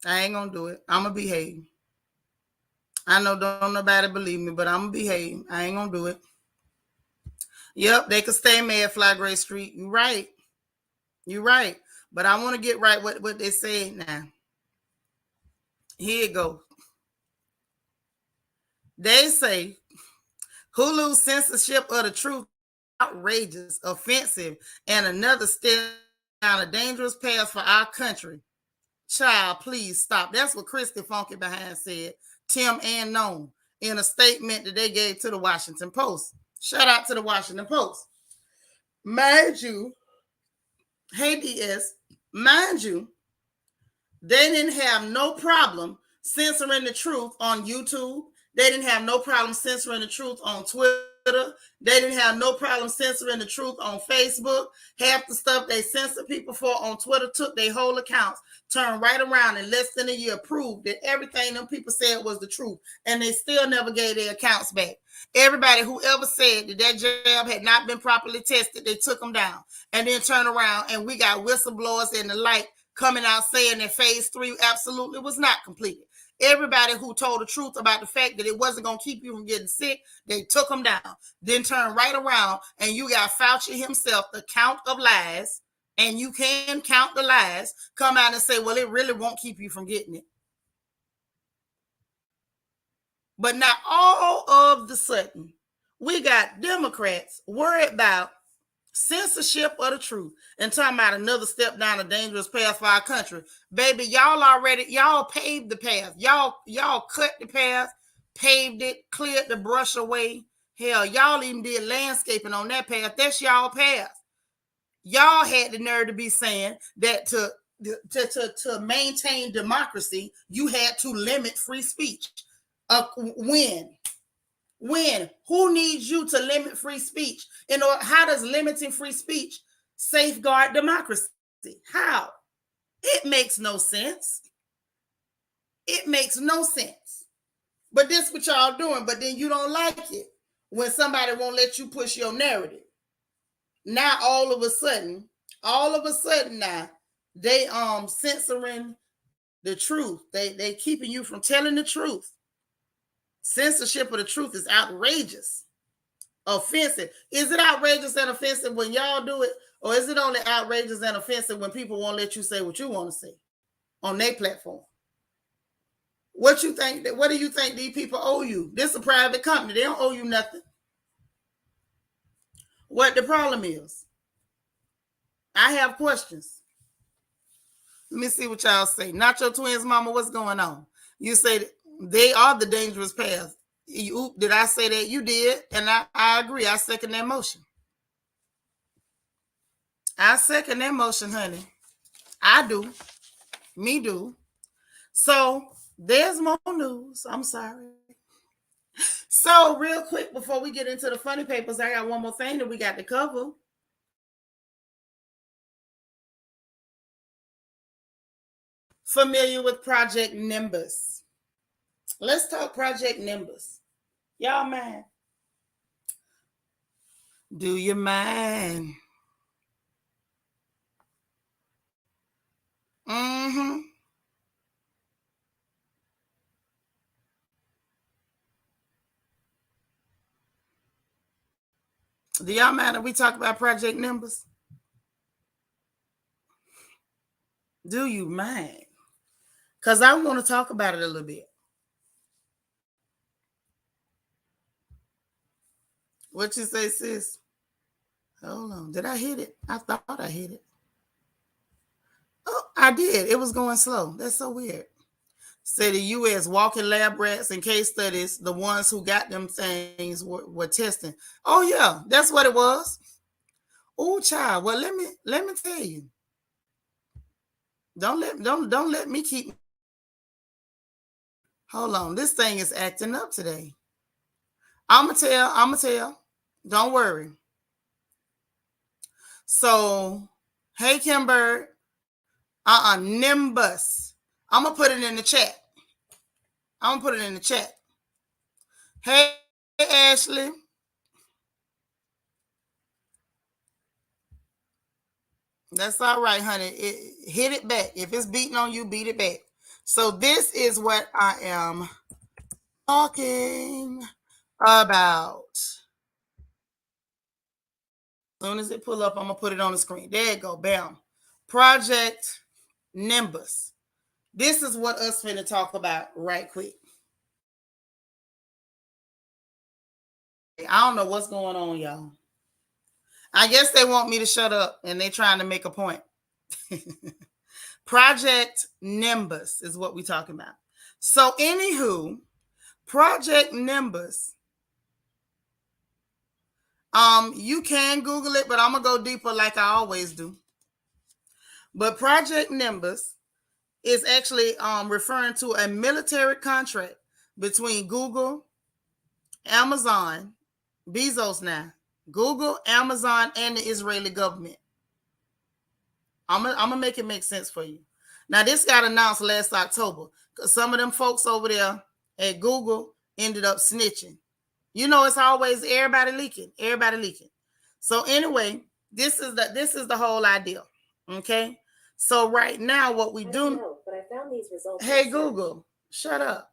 I ain't gonna do it. I'm gonna behave. I know don't nobody believe me, but I'm gonna behave. I ain't gonna do it. Yep, they could stay mad, Fly Gray Street. You're right. You're right. But I want to get right what they say now. Here you go. They say Hulu's censorship of the truth outrageous, offensive, and another step down a dangerous path for our country. Child, please stop. That's what Christy Funky Behind said, Tim and Noam, in a statement that they gave to the Washington Post. Shout out to the Washington Post. Mind you, hey DS, mind you, they didn't have no problem censoring the truth on YouTube They didn't have no problem censoring the truth on Twitter. They didn't have no problem censoring the truth on Facebook. Half the stuff they censored people for on Twitter took their whole accounts, turned right around in less than a year, proved that everything them people said was the truth, and they still never gave their accounts back. Everybody who ever said that that jab had not been properly tested, they took them down and then turned around, and we got whistleblowers and the like coming out saying that phase 3 absolutely was not completed. Everybody who told the truth about the fact that it wasn't going to keep you from getting sick, they took them down. Then turned right around, and you got Fauci himself, the count of lies, and you can count the lies, come out and say, well, it really won't keep you from getting it. But now all of the sudden, we got Democrats worried about censorship of the truth and talking about another step down a dangerous path for our country. Baby, y'all paved the path. Y'all cut the path, paved it, cleared the brush away. Hell, y'all even did landscaping on that path. That's y'all path. Y'all had the nerve to be saying that to maintain democracy, you had to limit free speech. When? Who needs you to limit free speech? How does limiting free speech safeguard democracy? How? It makes no sense. It makes no sense. But this is what y'all doing, but then you don't like it when somebody won't let you push your narrative. Now all of a sudden now, they censoring the truth. They keeping you from telling the truth. Censorship of the truth is outrageous, offensive. Is it outrageous and offensive when y'all do it, or is it only outrageous and offensive when people won't let you say what you want to say on their platform? What do you think these people owe you? This is a private company. They don't owe you nothing. What the problem is? I have questions. Let me see what y'all say. Nacho Twins Mama, what's going on? You say they are the dangerous path. Did I say that? You did, and I agree. I second that motion. I second that motion, honey. I do. Me do. So there's more news. I'm sorry. So real quick, before we get into the funny papers, I got one more thing that we got to cover. Familiar with Project Nimbus? Let's talk Project Nimbus. Y'all mind? Do you mind? Mm-hmm. Do y'all mind if we talk about Project Nimbus? Do you mind? Because I want to talk about it a little bit. What you say, sis? Hold on. Did I hit it? I thought I hit it. Oh, I did. It was going slow. That's so weird. Say the U.S. walking lab rats and case studies, the ones who got them things were testing. Oh, yeah. That's what it was. Oh, child. Well, let me tell you. Don't let me keep. Hold on. This thing is acting up today. I'ma tell. Don't worry. So, hey, Kimber. Nimbus. I'm gonna put it in the chat. Hey, Ashley. That's all right, honey. Hit it back. If it's beating on you, beat it back. So this is what I am talking about. As soon as it pull up, I'm going to put it on the screen. There you go. Bam. Project Nimbus. This is what us finna talk about right quick. I don't know what's going on, y'all. I guess they want me to shut up and they're trying to make a point. Project Nimbus is what we're talking about. So, anywho, Project Nimbus. You can Google it, but I'm gonna go deeper like I always do. But Project Nimbus is actually referring to a military contract between Google, Amazon, Bezos now, Google, Amazon, and the Israeli government. I'm gonna make it make sense for you. Now, this got announced last October because some of them folks over there at Google ended up snitching. You know, it's always everybody leaking. So anyway, this is the whole idea. Okay. So right now, what we do. Know, but I found these results. Hey Google, shut up.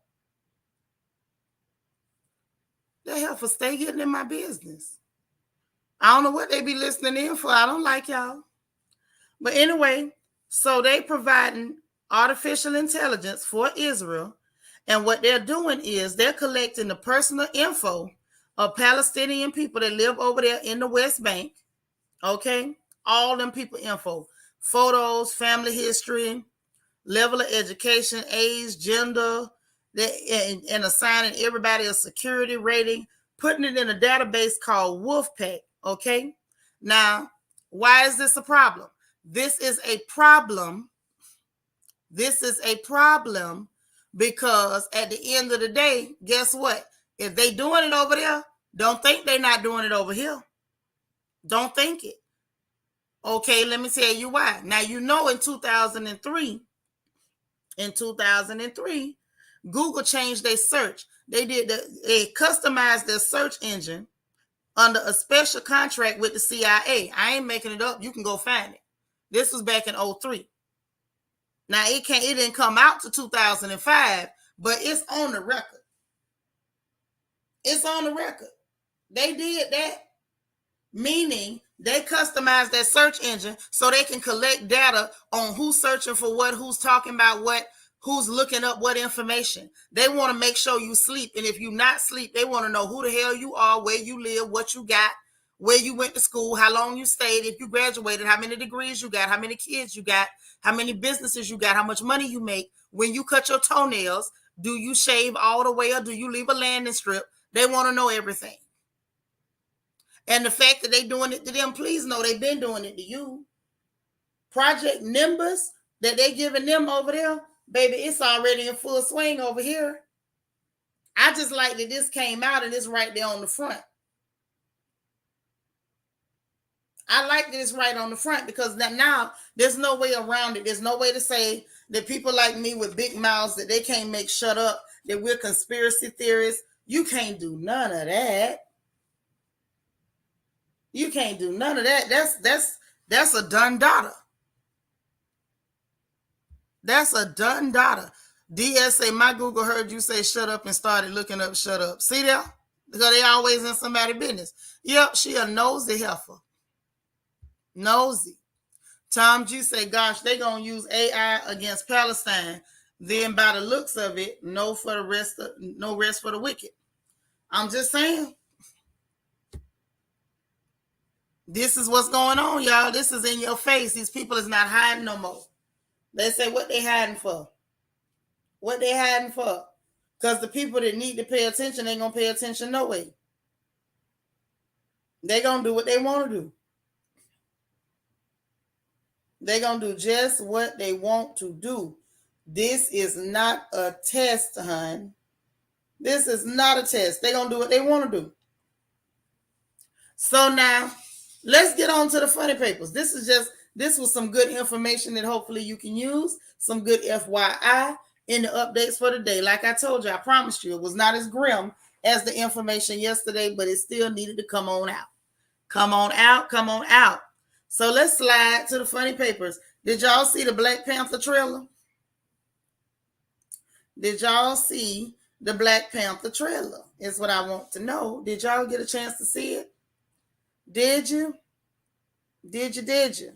The hell for stay getting in my business. I don't know what they be listening in for. I don't like y'all. But anyway, so they providing artificial intelligence for Israel. And what they're doing is they're collecting the personal info of Palestinian people that live over there in the West Bank. Okay. All them people info, photos, family history, level of education, age, gender, and assigning everybody a security rating, putting it in a database called Wolfpack. Okay. Now, why is this a problem? This is a problem. Because at the end of the day, guess what? If they doing it over there, don't think they're not doing it over here. Don't think it. Okay, let me tell you why. Now, you know, in 2003, Google changed their search. They customized their search engine under a special contract with the CIA. I ain't making it up. You can go find it. This was back in 2003. Now, it didn't come out to 2005, but it's on the record. It's on the record. They did that, meaning they customized that search engine so they can collect data on who's searching for what, who's talking about what, who's looking up what information. They want to make sure you sleep. And if you're not sleep, they want to know who the hell you are, where you live, what you got, where you went to school, how long you stayed, if you graduated, how many degrees you got, how many kids you got, how many businesses you got, how much money you make, when you cut your toenails, do you shave all the way or do you leave a landing strip? They want to know everything. And the fact that they're doing it to them, please know they've been doing it to you. Project Nimbus that they giving them over there, baby, it's already in full swing over here. I just like that this came out and it's right there on the front. I like that it's right on the front because now there's no way around it. There's no way to say that people like me with big mouths that they can't make shut up, that we're conspiracy theorists. You can't do none of that. You can't do none of that. That's a done data. That's a done data. DS say, my Google heard you say shut up and started looking up shut up. See there? Because they always in somebody's business. Yep, she a nosy heifer. Nosy. Tom G say, gosh, they gonna use AI against Palestine. Then by the looks of it, no rest for the wicked. I'm just saying. This is what's going on, y'all. This is in your face. These people is not hiding no more. They say, what they hiding for? What they hiding for? Because the people that need to pay attention ain't going to pay attention no way. They going to do what they want to do. They going to do just what they want to do. This is not a test, hon. This is not a test. They going to do what they want to do. So now, let's get on to the funny papers. This was some good information that hopefully you can use. Some good FYI in the updates for the day. Like I told you, I promised you, it was not as grim as the information yesterday, but it still needed to come on out. Come on out. So let's slide to the funny papers. Did y'all see the Black Panther trailer? Did y'all see the Black Panther trailer? Is what I want to know. Did y'all get a chance to see it? Did you? Did you?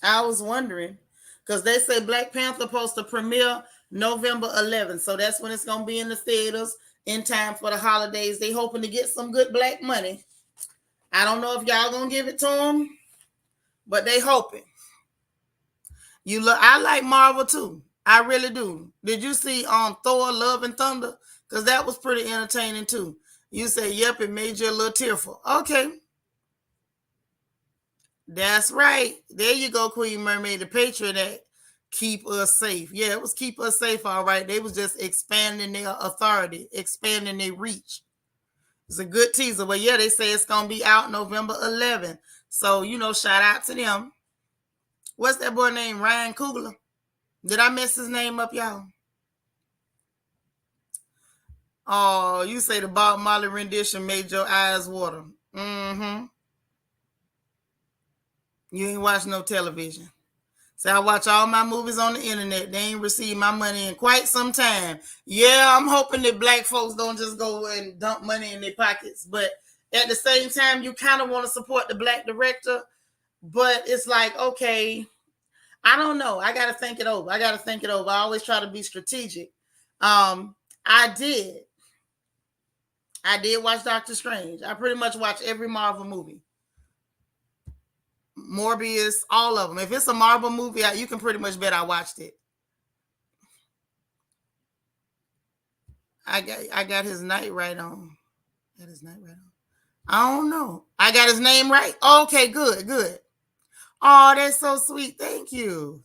I was wondering because they say Black Panther supposed to premiere November 11th. So that's when it's going to be in the theaters in time for the holidays. They hoping to get some good black money. I don't know if y'all going to give it to them, but they hoping. I like Marvel too. I really do. Did you see Thor, Love and Thunder? Because that was pretty entertaining too. You say, yep, it made you a little tearful. Okay. That's right. There you go, Queen Mermaid, the Patriot Act. Keep us safe. Yeah, it was keep us safe, all right. They was just expanding their authority, expanding their reach. It's a good teaser. But yeah, they say it's going to be out November 11th. So, shout out to them. What's that boy named? Ryan Coogler. Did I mess his name up, y'all? Oh, you say the Bob Marley rendition made your eyes water. Mm-hmm. You ain't watch no television. So I watch all my movies on the internet. They ain't received my money in quite some time. Yeah, I'm hoping that black folks don't just go and dump money in their pockets. But at the same time, you kind of want to support the black director. But it's like, okay, I don't know. I got to think it over. I always try to be strategic. I did watch Doctor Strange. I pretty much watch every Marvel movie. Morbius, all of them. If it's a Marvel movie, you can pretty much bet I watched it. I got his night right on. I don't know. I got his name right. Okay, good. Oh, that's so sweet. Thank you.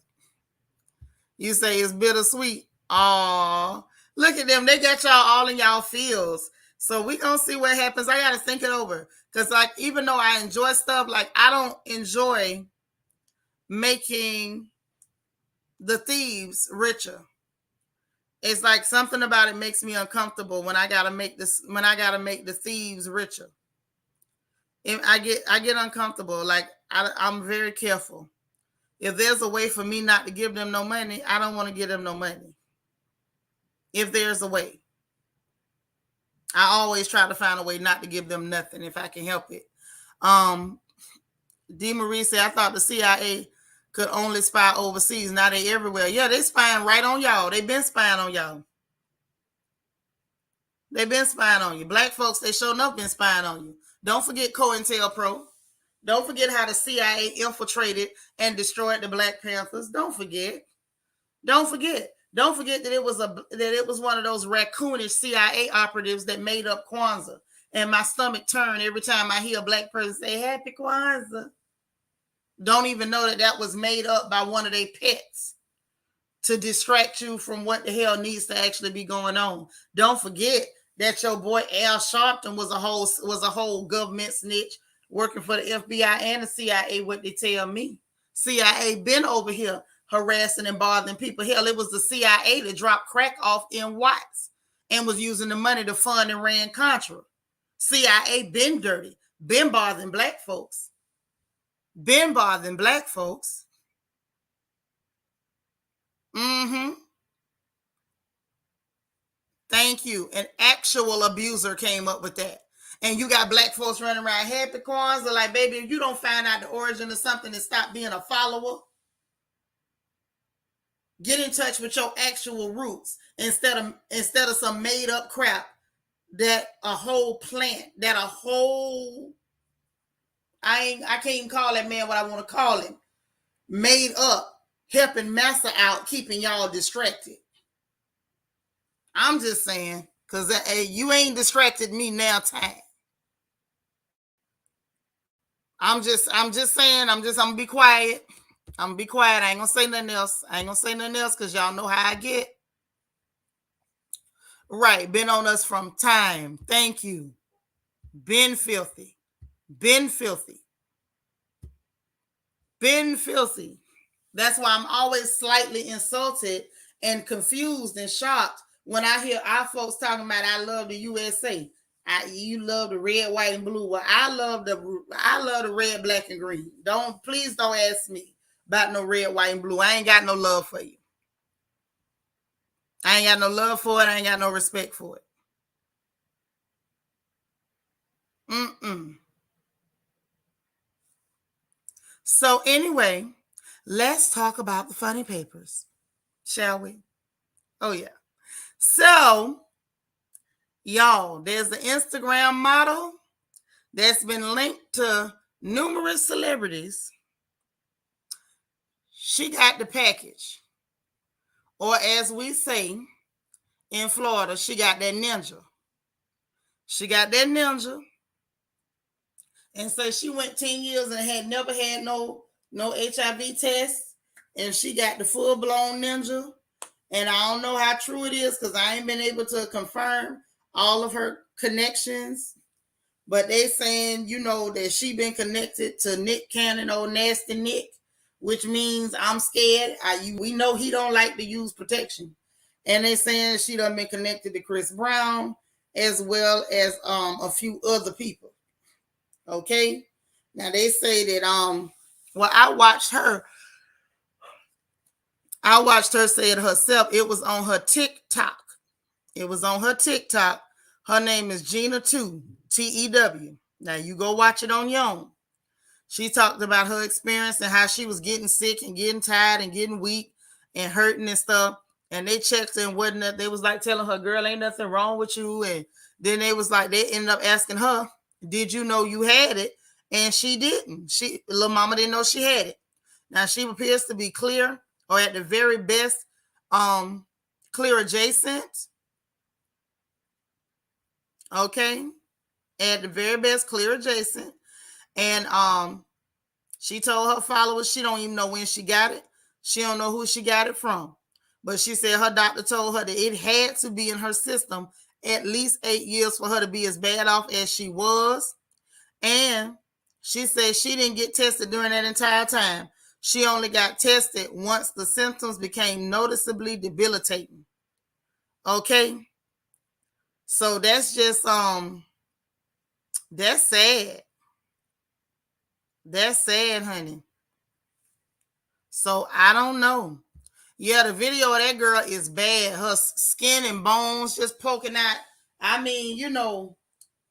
You say it's bittersweet. Oh, look at them. They got y'all all in y'all fields. So we gonna see what happens. I gotta think it over. Because even though I enjoy stuff, I don't enjoy making the thieves richer. It's like something about it makes me uncomfortable when I gotta make the thieves richer. I get uncomfortable. I'm very careful. If there's a way for me not to give them no money, I don't want to give them no money. If there's a way. I always try to find a way not to give them nothing if I can help it. D. Marie said, I thought the CIA could only spy overseas. Now they everywhere. Yeah, they spying right on y'all. They've been spying on y'all. They've been spying on you. Black folks, they sure enough been spying on you. Don't forget COINTELPRO. Don't forget how the CIA infiltrated and destroyed the Black Panthers. Don't forget that it was one of those raccoonish CIA operatives that made up Kwanzaa. And my stomach turned every time I hear a black person say Happy Kwanzaa. Don't even know that was made up by one of their pets to distract you from what the hell needs to actually be going on. Don't forget that your boy Al Sharpton was a whole government snitch working for the FBI and the CIA. What they tell me, CIA been over here harassing and bothering people. Hell, it was the CIA that dropped crack off in Watts and was using the money to fund and ran Contra. CIA been dirty, been bothering black folks. Mm-hmm. Thank you. An actual abuser came up with that. And you got black folks running around Happy Kwanzaa like, baby, if you don't find out the origin of something and stop being a follower, get in touch with your actual roots instead of some made up crap that a whole plant, I can't even call that man what I want to call him, made up, helping massa out, keeping y'all distracted. I'm just saying, because you ain't distracted me now time. I'm just saying, I'm gonna be quiet. I ain't gonna say nothing else. Because y'all know how I get. Right, been on us from time. Thank you. Been filthy. That's why I'm always slightly insulted and confused and shocked when I hear our folks talking about I love the USA. You love the red, white, and blue. Well, I love the red, black, and green. Please don't ask me about no red, white, and blue. I ain't got no love for you. I ain't got no love for it. I ain't got no respect for it. So anyway, let's talk about the funny papers, shall we? Oh yeah. So, y'all, there's an Instagram model that's been linked to numerous celebrities. She got the package. Or as we say in Florida, she got that ninja. And so she went 10 years and had never had no HIV test and she got the full-blown ninja. And I don't know how true it is because I ain't been able to confirm all of her connections. But they saying, that she been connected to Nick Cannon, old nasty Nick, which means I'm scared. We know he don't like to use protection. And they saying she done been connected to Chris Brown as well as a few other people. Okay. Now they say that well, I watched her say it herself. It was on her TikTok. Her name is Gina 2, Tew. Now you go watch it on your own. She talked about her experience and how she was getting sick and getting tired and getting weak and hurting and stuff. And they checked and wasn't. They was like telling her, "Girl, ain't nothing wrong with you." And then they ended up asking her, "Did you know you had it?" And she didn't. Little mama didn't know she had it. Now she appears to be clear, or at the very best, clear adjacent. Okay, at the very best, clear adjacent. And she told her followers she don't even know when she got it. She don't know who she got it from. But she said her doctor told her that it had to be in her system at least 8 years for her to be as bad off as she was. And she said she didn't get tested during that entire time. She only got tested once the symptoms became noticeably debilitating. Okay? So that's just that's sad. That's sad, honey. So I don't know. Yeah, the video of that girl is bad. Her skin and bones just poking out. I mean,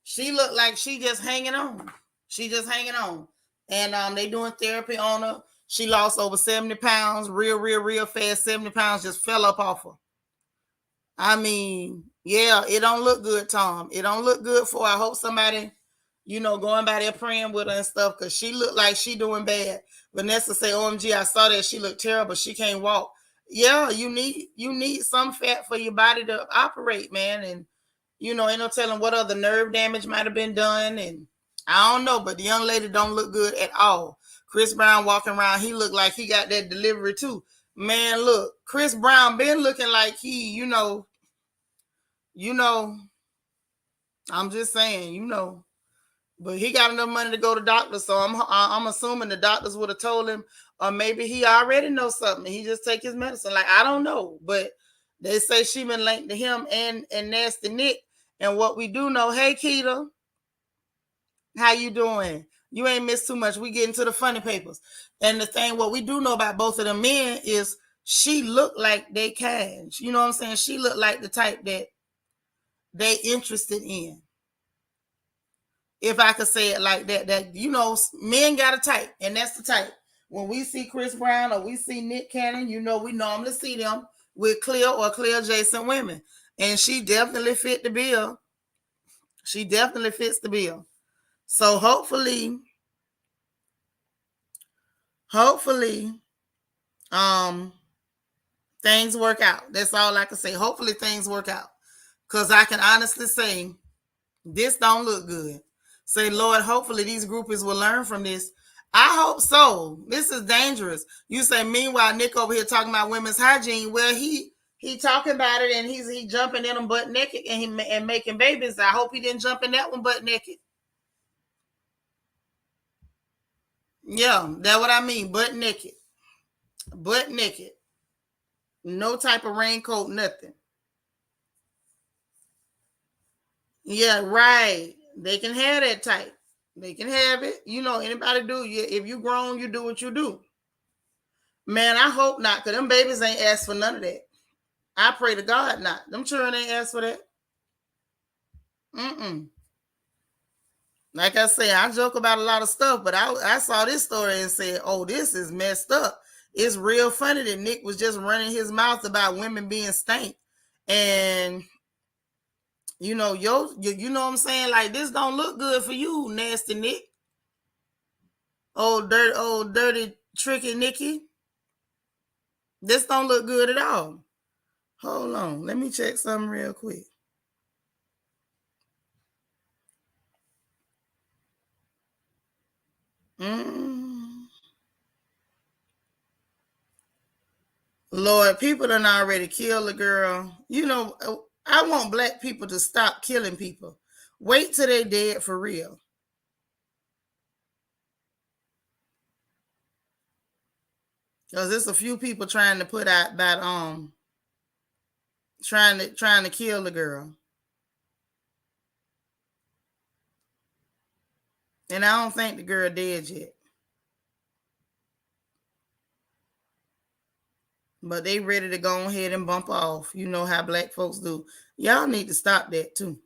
she looked like she just hanging on. She just hanging on. And they doing therapy on her. She lost over 70 pounds, real fast. 70 pounds just fell up off her. I mean, yeah, it don't look good, Tom. It don't look good for her. I hope somebody, going by there praying with her and stuff, because she looked like she doing bad. Vanessa say, OMG, I saw that. She looked terrible. She can't walk. Yeah, you need some fat for your body to operate, man. And, ain't no telling what other nerve damage might have been done. And I don't know, but the young lady don't look good at all. Chris Brown walking around, he looked like he got that delivery too. Man, look, Chris Brown been looking like he, I'm just saying, but he got enough money to go to doctors, so I'm assuming the doctors would have told him, or maybe he already knows something. He just take his medicine. Like, I don't know, but they say she been linked to him and Nasty Nick. And what we do know, hey Keita, how you doing? You ain't missed too much. We get into the funny papers. And the thing, what we do know about both of them men is she looked like they can. You know what I'm saying? She looked like the type that they interested in. If I could say it like that, men got a type, and that's the type. When we see Chris Brown or we see Nick Cannon, we normally see them with clear or clear adjacent women. And she definitely fit the bill. She definitely fits the bill. So hopefully, things work out. That's all I can say. Hopefully things work out. Because I can honestly say, this don't look good. Say, Lord, hopefully these groupies will learn from this. I hope so. This is dangerous. You say, meanwhile, Nick over here talking about women's hygiene. Well, he talking about it, and he jumping in them butt naked and making babies. I hope he didn't jump in that one butt naked. Yeah, that's what I mean. Butt naked. Butt naked. No type of raincoat, nothing. Yeah, right. They can have that type. They can have it. Anybody do. If you grown, you do what you do. Man, I hope not, because them babies ain't asked for none of that. I pray to God not. Them children ain't asked for that. Mm-mm. Like I say, I joke about a lot of stuff, but I saw this story and said, oh, this is messed up. It's real funny that Nick was just running his mouth about women being stank. And, you know what I'm saying? Like, this don't look good for you, nasty Nick. Old dirty, tricky Nicky. This don't look good at all. Hold on. Let me check something real quick. Lord, people done already killed a girl. You know, I want black people to stop killing people. Wait till they dead for real. Cause there's a few people trying to put out that trying to kill the girl. And I don't think the girl dead yet. But they ready to go ahead and bump off. You know how black folks do. Y'all need to stop that too.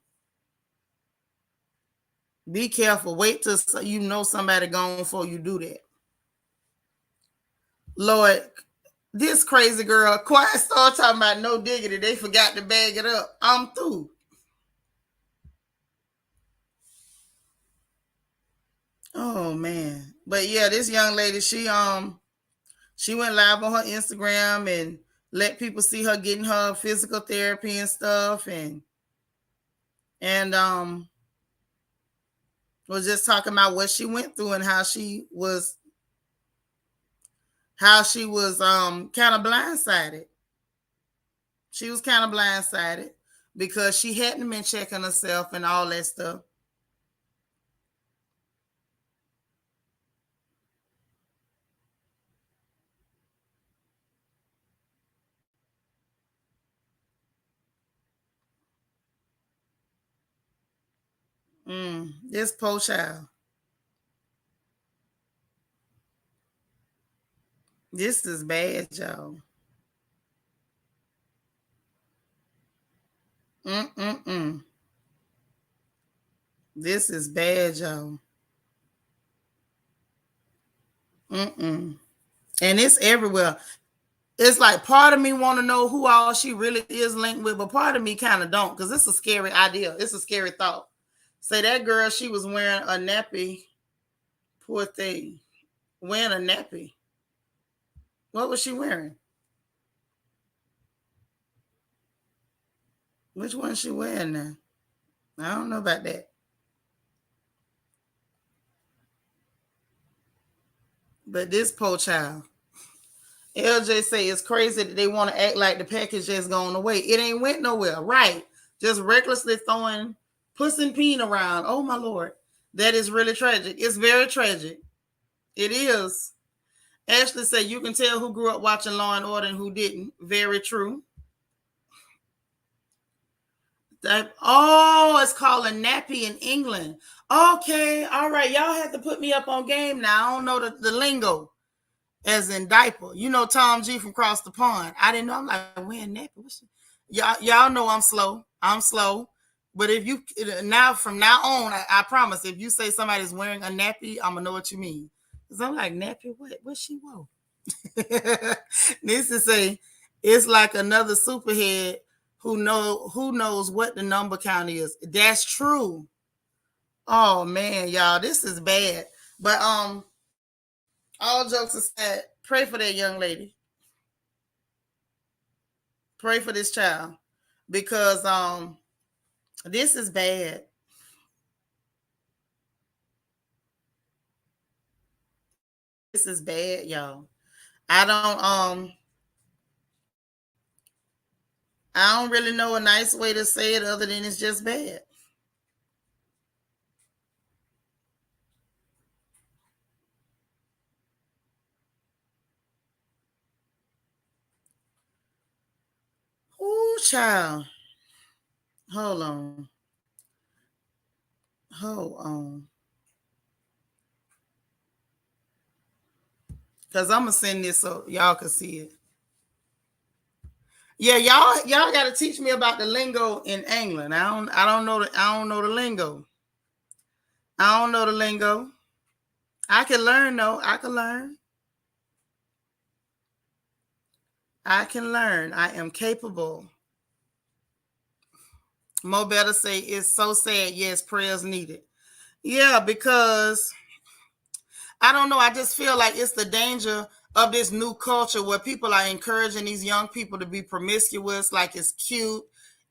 Be careful. Wait till you know somebody gone before you do that. Lord, this crazy girl, quiet start talking about no diggity. They forgot to bag it up. I'm through. Oh man. But yeah, this young lady, she went live on her Instagram and let people see her getting her physical therapy and stuff, and was just talking about what she went through and how she was kind of blindsided. She was kind of blindsided because she hadn't been checking herself and all that stuff. This poor child. This is bad, y'all. Mm-mm-mm. This is bad, y'all. Mm-mm. And it's everywhere. It's like part of me want to know who all she really is linked with, but part of me kind of don't, because it's a scary idea. It's a scary thought. Say that girl, she was wearing a nappy. Poor thing. Wearing a nappy. What was she wearing? Which one she wearing now? I don't know about that. But this poor child. LJ say it's crazy that they want to act like the package just gone away. It ain't went nowhere. Right. Just recklessly throwing puss and peen around. Oh my Lord. That is really tragic. It's very tragic. It is. Ashley said you can tell who grew up watching Law and Order and who didn't. Very true. It's called a nappy in England. Okay, all right. Y'all have to put me up on game now. I don't know the lingo, as in diaper. You know Tom G from across the pond. I didn't know. I'm like, wearing nappy. Y'all know I'm slow. I'm slow. But if you from now on, I promise, if you say somebody's wearing a nappy, I'm gonna know what you mean. Cause I'm like, nappy, what she wore? This is it's like another superhead who knows what the number count is. That's true. Oh man, y'all, this is bad. But all jokes aside, pray for that young lady. Pray for this child because this is bad. This is bad, y'all. I don't really know a nice way to say it other than it's just bad. Ooh, child. Hold on. Hold on. Cause I'm gonna send this so y'all can see it. Yeah, y'all gotta teach me about the lingo in England. I don't know the lingo. I don't know the lingo. I can learn though. I can learn. I can learn. I am capable. Mo better say it's so sad. Yes, prayers needed. Yeah, because I don't know. I just feel like it's the danger of this new culture where people are encouraging these young people to be promiscuous, like it's cute.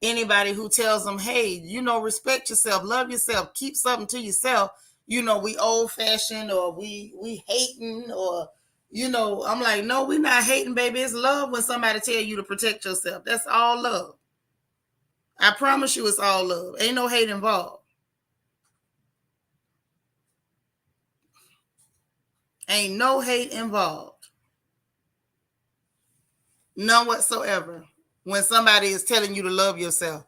Anybody who tells them, hey, respect yourself, love yourself, keep something to yourself, we old fashioned or we hating or I'm like, no, we're not hating, baby. It's love when somebody tell you to protect yourself. That's all love. I promise you it's all love. Ain't no hate involved. Ain't no hate involved. None whatsoever. When somebody is telling you to love yourself.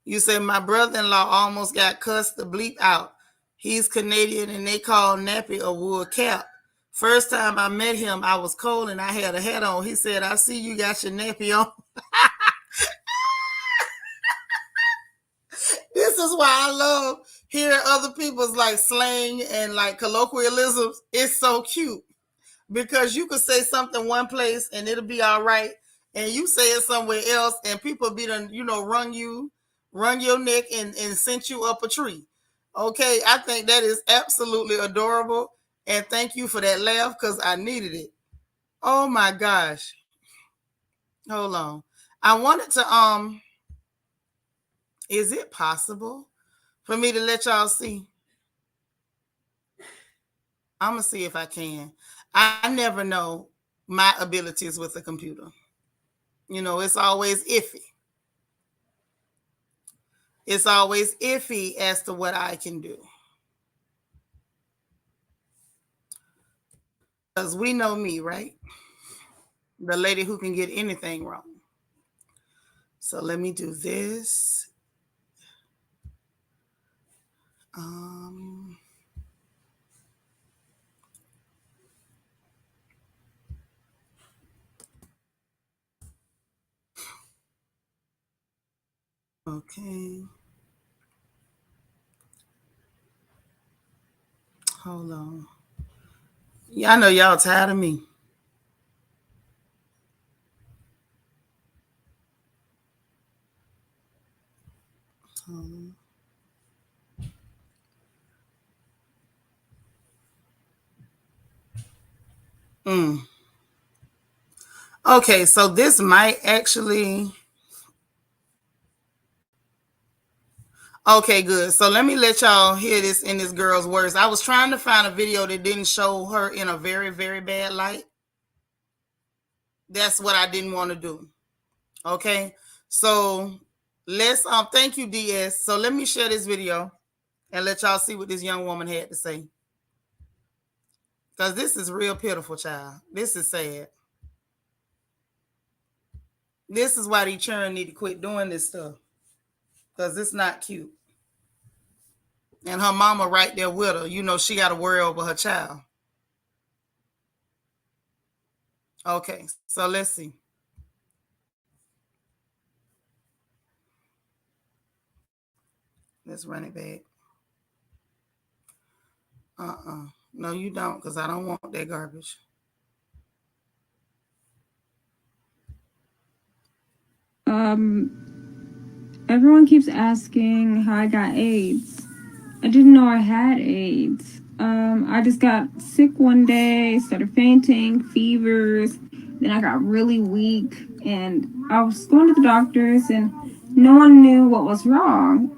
You say, my brother-in-law almost got cussed the bleep out. He's Canadian and they call nappy a wool cap. First time I met him, I was cold and I had a hat on. He said, I see you got your nappy on. This is why I love hearing other people's like slang and like colloquialisms. It's so cute because you could say something one place and it'll be all right. And you say it somewhere else and people be done, run your neck and sent you up a tree. Okay, I think that is absolutely adorable. And thank you for that laugh because I needed it. Oh my gosh. Hold on. I wanted to is it possible for me to let y'all see? I'm gonna see if I can. I never know my abilities with a computer. It's always iffy. It's always iffy as to what I can do. Because we know me, right? The lady who can get anything wrong. So let me do this. Okay. Hold on. Yeah, I know y'all tired of me. Okay, so this might actually. Okay, good. So let me let y'all hear this in this girl's words. I was trying to find a video that didn't show her in a very, very bad light. That's what I didn't want to do. Okay, so let's thank you, DS. So let me share this video and let y'all see what this young woman had to say. Because this is real pitiful, child. This is sad. This is why these children need to quit doing this stuff. Because it's not cute. And her mama right there with her. She got to worry over her child. Okay, so let's see. Let's run it back. No, you don't, because I don't want that garbage. Everyone keeps asking how I got AIDS. I didn't know I had AIDS. I just got sick one day, started fainting, fevers. Then I got really weak, and I was going to the doctors, and no one knew what was wrong.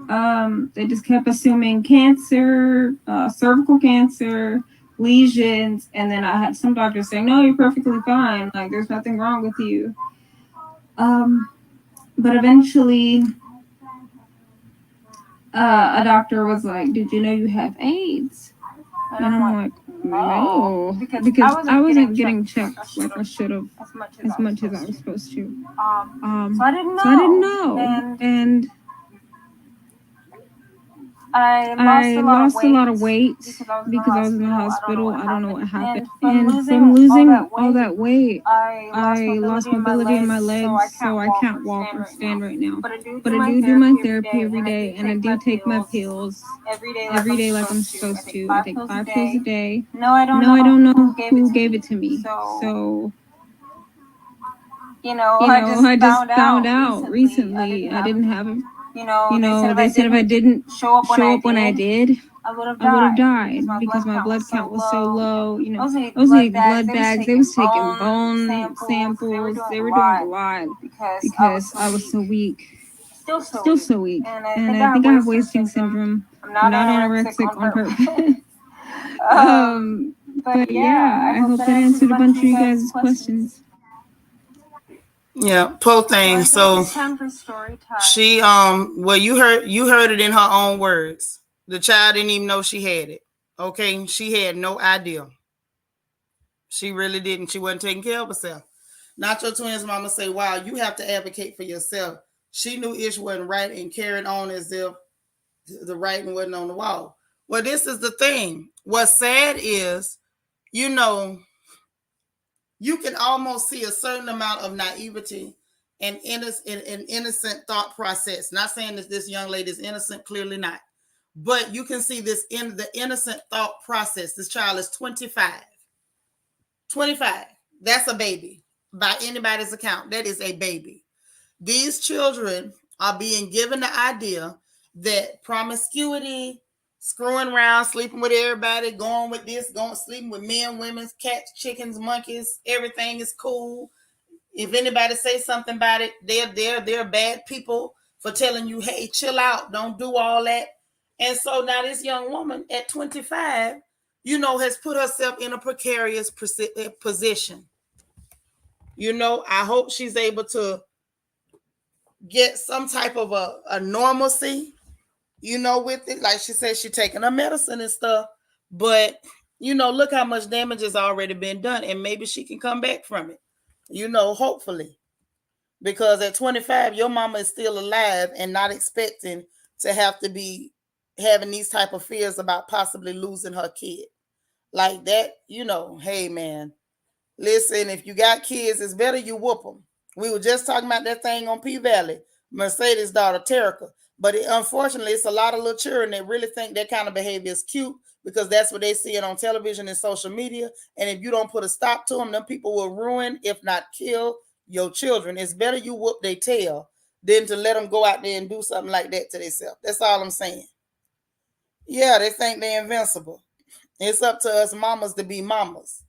They just kept assuming cancer, cervical cancer, lesions, and then I had some doctors saying, "No, you're perfectly fine. Like, there's nothing wrong with you." But eventually, a doctor was like, "Did you know you have AIDS?" And I'm like, "No," because I wasn't getting checked like I should have as much as I was supposed to. So I didn't know, and I lost a lot of weight because I was in the hospital. I don't know what happened. And from losing all that weight, I lost mobility in my legs, so I can't walk or stand right now. But I do my therapy every day, and I do take my pills every day like I'm supposed to. I take 5 pills a day. No, I don't know who gave it to me. So, I just found out recently I didn't have it. They said if I didn't show up when I did, I would have died because my blood count was so low. I was like blood bags. They was taking bone samples. They were doing a lot because I was so weak. Still so weak. And I think I have wasting syndrome. I'm not anorexic on purpose. But yeah, I hope that answered a bunch of you guys' questions. Yeah, poor thing. So she well you heard it in her own words. The child didn't even know she had it. Okay, she had no idea. She really didn't. She wasn't taking care of herself. Not your twins mama say, wow, you have to advocate for yourself. She knew Ish wasn't right and carried on as if the writing wasn't on the wall. Well, this is the thing. What's sad is, you know, you can almost see a certain amount of naivety and innocent thought process. Not saying that this young lady is innocent, clearly not. But you can see this in the innocent thought process. This child is 25. 25. That's a baby. By anybody's account, that is a baby. These children are being given the idea that promiscuity, screwing around, sleeping with everybody, going with this, going sleeping with men, women, cats, chickens, monkeys, everything is cool. If anybody says something about it, they're bad people for telling you, hey, chill out, don't do all that. And so now this young woman at 25, has put herself in a precarious position. I hope she's able to get some type of a normalcy, with it. Like she said, she's taking her medicine and stuff. But, look how much damage has already been done. And maybe she can come back from it, hopefully. Because at 25, your mama is still alive and not expecting to have to be having these type of fears about possibly losing her kid. Like that, hey, man. Listen, if you got kids, it's better you whoop them. We were just talking about that thing on P Valley, Mercedes' daughter, Terica. But unfortunately, it's a lot of little children that really think that kind of behavior is cute because that's what they see it on television and social media. And if you don't put a stop to them people will ruin, if not kill, your children. It's better you whoop their tail than to let them go out there and do something like that to themselves. That's all I'm saying. Yeah, they think they're invincible. It's up to us mamas to be mamas.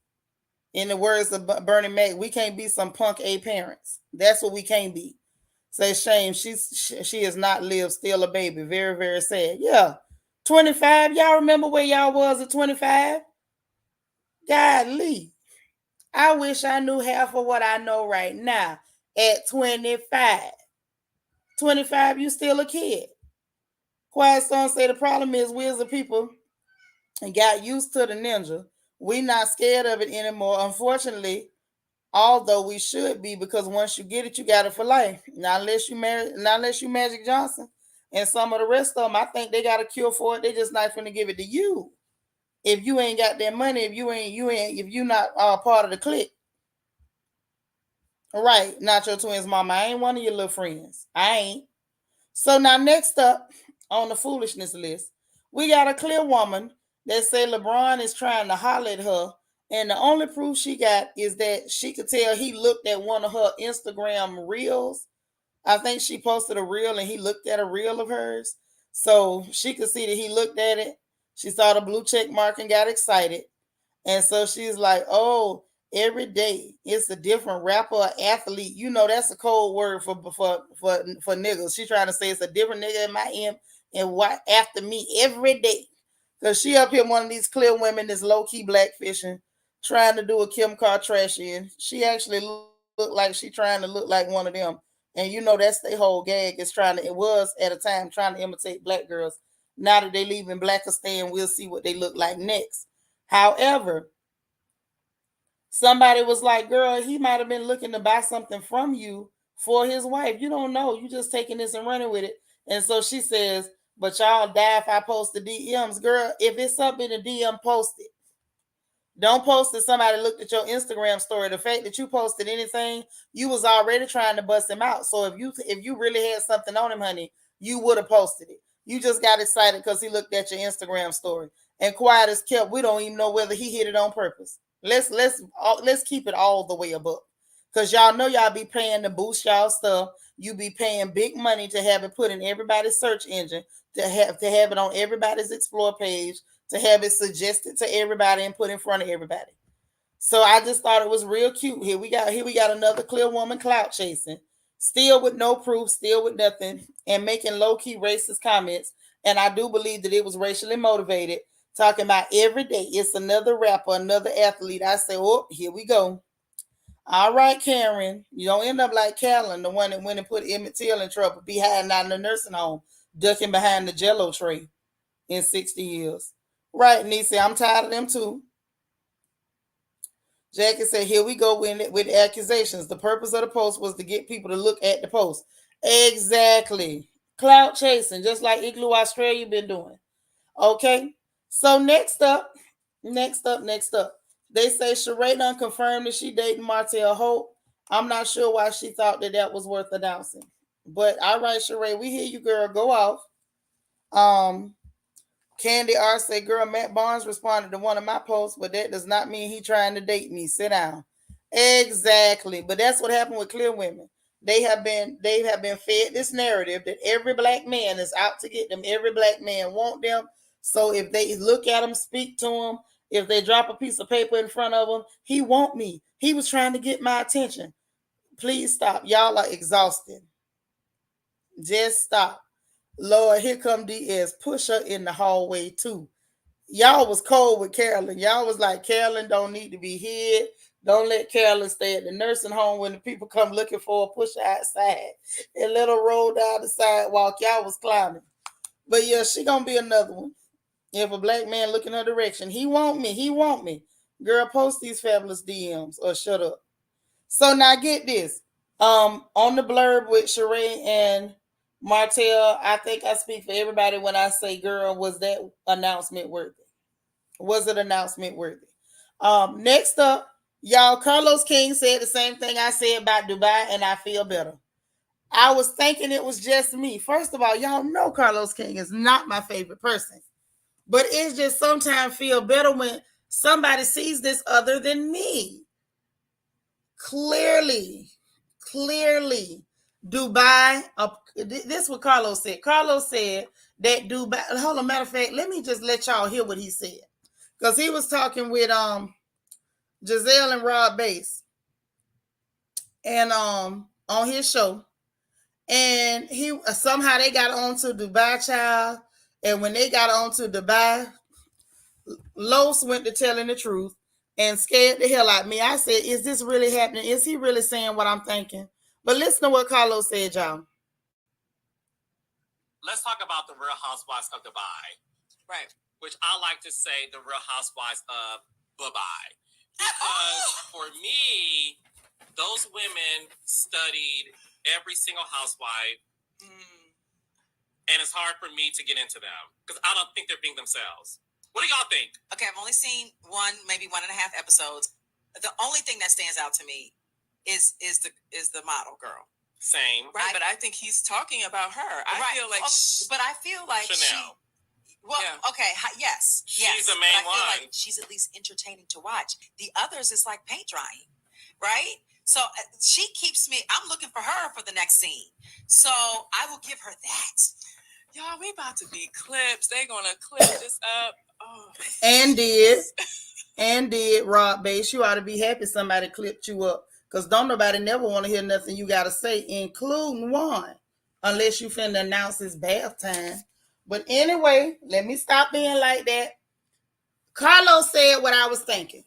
In the words of Bernie Mac, we can't be some punk A parents. That's what we can't be. Say shame. She has not lived, still a baby. Very, very sad. Yeah. 25. Y'all remember where y'all was at 25? Golly. I wish I knew half of what I know right now at 25. 25, you still a kid. Quiet Storm say the problem is we as a people and got used to the ninja. We not scared of it anymore. Unfortunately, although we should be, because once you get it, you got it for life. Not unless you Magic Johnson and some of the rest of them. I think they got a cure for it. They just not going to give it to you. If you ain't got that money, if you not part of the clique. Right, not your twins mama. I ain't one of your little friends. I ain't. So now next up on the foolishness list, we got a clear woman that say LeBron is trying to holler at her. And the only proof she got is that she could tell he looked at one of her Instagram reels. I think she posted a reel and he looked at a reel of hers. So she could see that he looked at it. She saw the blue check mark and got excited. And so she's like, oh, every day it's a different rapper or athlete. That's a code word for niggas. She trying to say it's a different nigga in my M and what after me every day. Because she up here, one of these clear women that's low-key blackfishing, trying to do a Kim Kardashian. She actually looked like she trying to look like one of them. And that's their whole gag is it was at a time trying to imitate black girls. Now that they leaving Blackistan, we'll see what they look like next. However, somebody was like, girl, he might have been looking to buy something from you for his wife. You don't know. You just taking this and running with it. And so she says, but y'all die if I post the DMs. Girl, if it's up in the DM, post it. Don't post that somebody looked at your Instagram story. The fact that you posted anything, you was already trying to bust him out. So if you really had something on him, honey, you would have posted it. You just got excited because he looked at your Instagram story. And quiet as kept, we don't even know whether he hit it on purpose. Let's keep it all the way above. Because y'all know y'all be paying to boost y'all stuff. You be paying big money to have it put in everybody's search engine, to have it on everybody's explore page, to have it suggested to everybody and put in front of everybody. So I just thought it was real cute. Here we got another clear woman clout chasing, still with no proof, still with nothing, and making low-key racist comments. And I do believe that it was racially motivated talking about every day it's another rapper, another athlete. I say, oh, here we go. All right, Karen, you don't end up like Callan, the one that went and put Emmett Till in trouble, be hiding out in the nursing home, ducking behind the Jello tray in 60 years. Right, Niecy, I'm tired of them too. Jackie said, here we go with accusations. The purpose of the post was to get people to look at the post. Exactly. Cloud chasing, just like Igloo Australia been doing. Okay. So next up. They say Sheree done confirmed that she dating Martell Hope. I'm not sure why she thought that was worth announcing. But all right, Sheree, we hear you, girl. Go off. Um, Candy R said, girl, Matt Barnes responded to one of my posts, but that does not mean he trying to date me. Sit down. Exactly. But that's what happened with clear women. They have been fed this narrative that every black man is out to get them. Every black man want them. So if they look at them, speak to them, if they drop a piece of paper in front of them, he want me. He was trying to get my attention. Please stop. Y'all are exhausted. Just stop. Lord, here come DS. Push her in the hallway too. Y'all was cold with Carolyn. Y'all was like, Carolyn don't need to be hid. Don't let Carolyn stay at the nursing home when the people come looking for her. Push her outside and let her roll down the sidewalk. Y'all was clowning. But yeah, she gonna be another one. If a black man look in her direction, he want me. He want me. Girl, post these fabulous DMs or shut up. So now get this. On the blurb with Sheree and Martell, I think I speak for everybody when I say, girl, was that announcement worthy? Was it announcement worthy? Next up, y'all, Carlos King said the same thing I said about Dubai, and I feel better. I was thinking it was just me. First of all, y'all know Carlos King is not my favorite person. But it's just sometimes feel better when somebody sees this other than me. Clearly, Dubai. This is what Carlos said. Carlos said that Dubai. Hold on, matter of fact, let me just let y'all hear what he said, because he was talking with Giselle and Rob Bass, and on his show, and he somehow they got on to Dubai Child, and when they got on to Dubai, Los went to telling the truth and scared the hell out of me. I said, is this really happening? Is he really saying what I'm thinking? But listen to what Carlos said, y'all. Let's talk about the Real Housewives of Dubai. Right. Which I like to say the Real Housewives of Dubai. Because for me, those women studied every single housewife. And it's hard for me to get into them because I don't think they're being themselves. What do y'all think? Okay, I've only seen one, maybe 1.5 episodes. The only thing that stands out to me is the model girl. Same. Right, but I think he's talking about her. I feel like but I feel like Chanel. Okay, yes. She's the main but I feel one. like she's at least entertaining to watch. The others is like paint drying, right? So she keeps me, I'm looking for her for the next scene. So I will give her that. y'all, we about to be clips. They gonna clip this up. Oh. And did Rob Bass. You ought to be happy somebody clipped you up. Because don't nobody never want to hear nothing you got to say, including one. Unless you finna announce it's bath time. But anyway, let me stop being like that. Carlos said what I was thinking.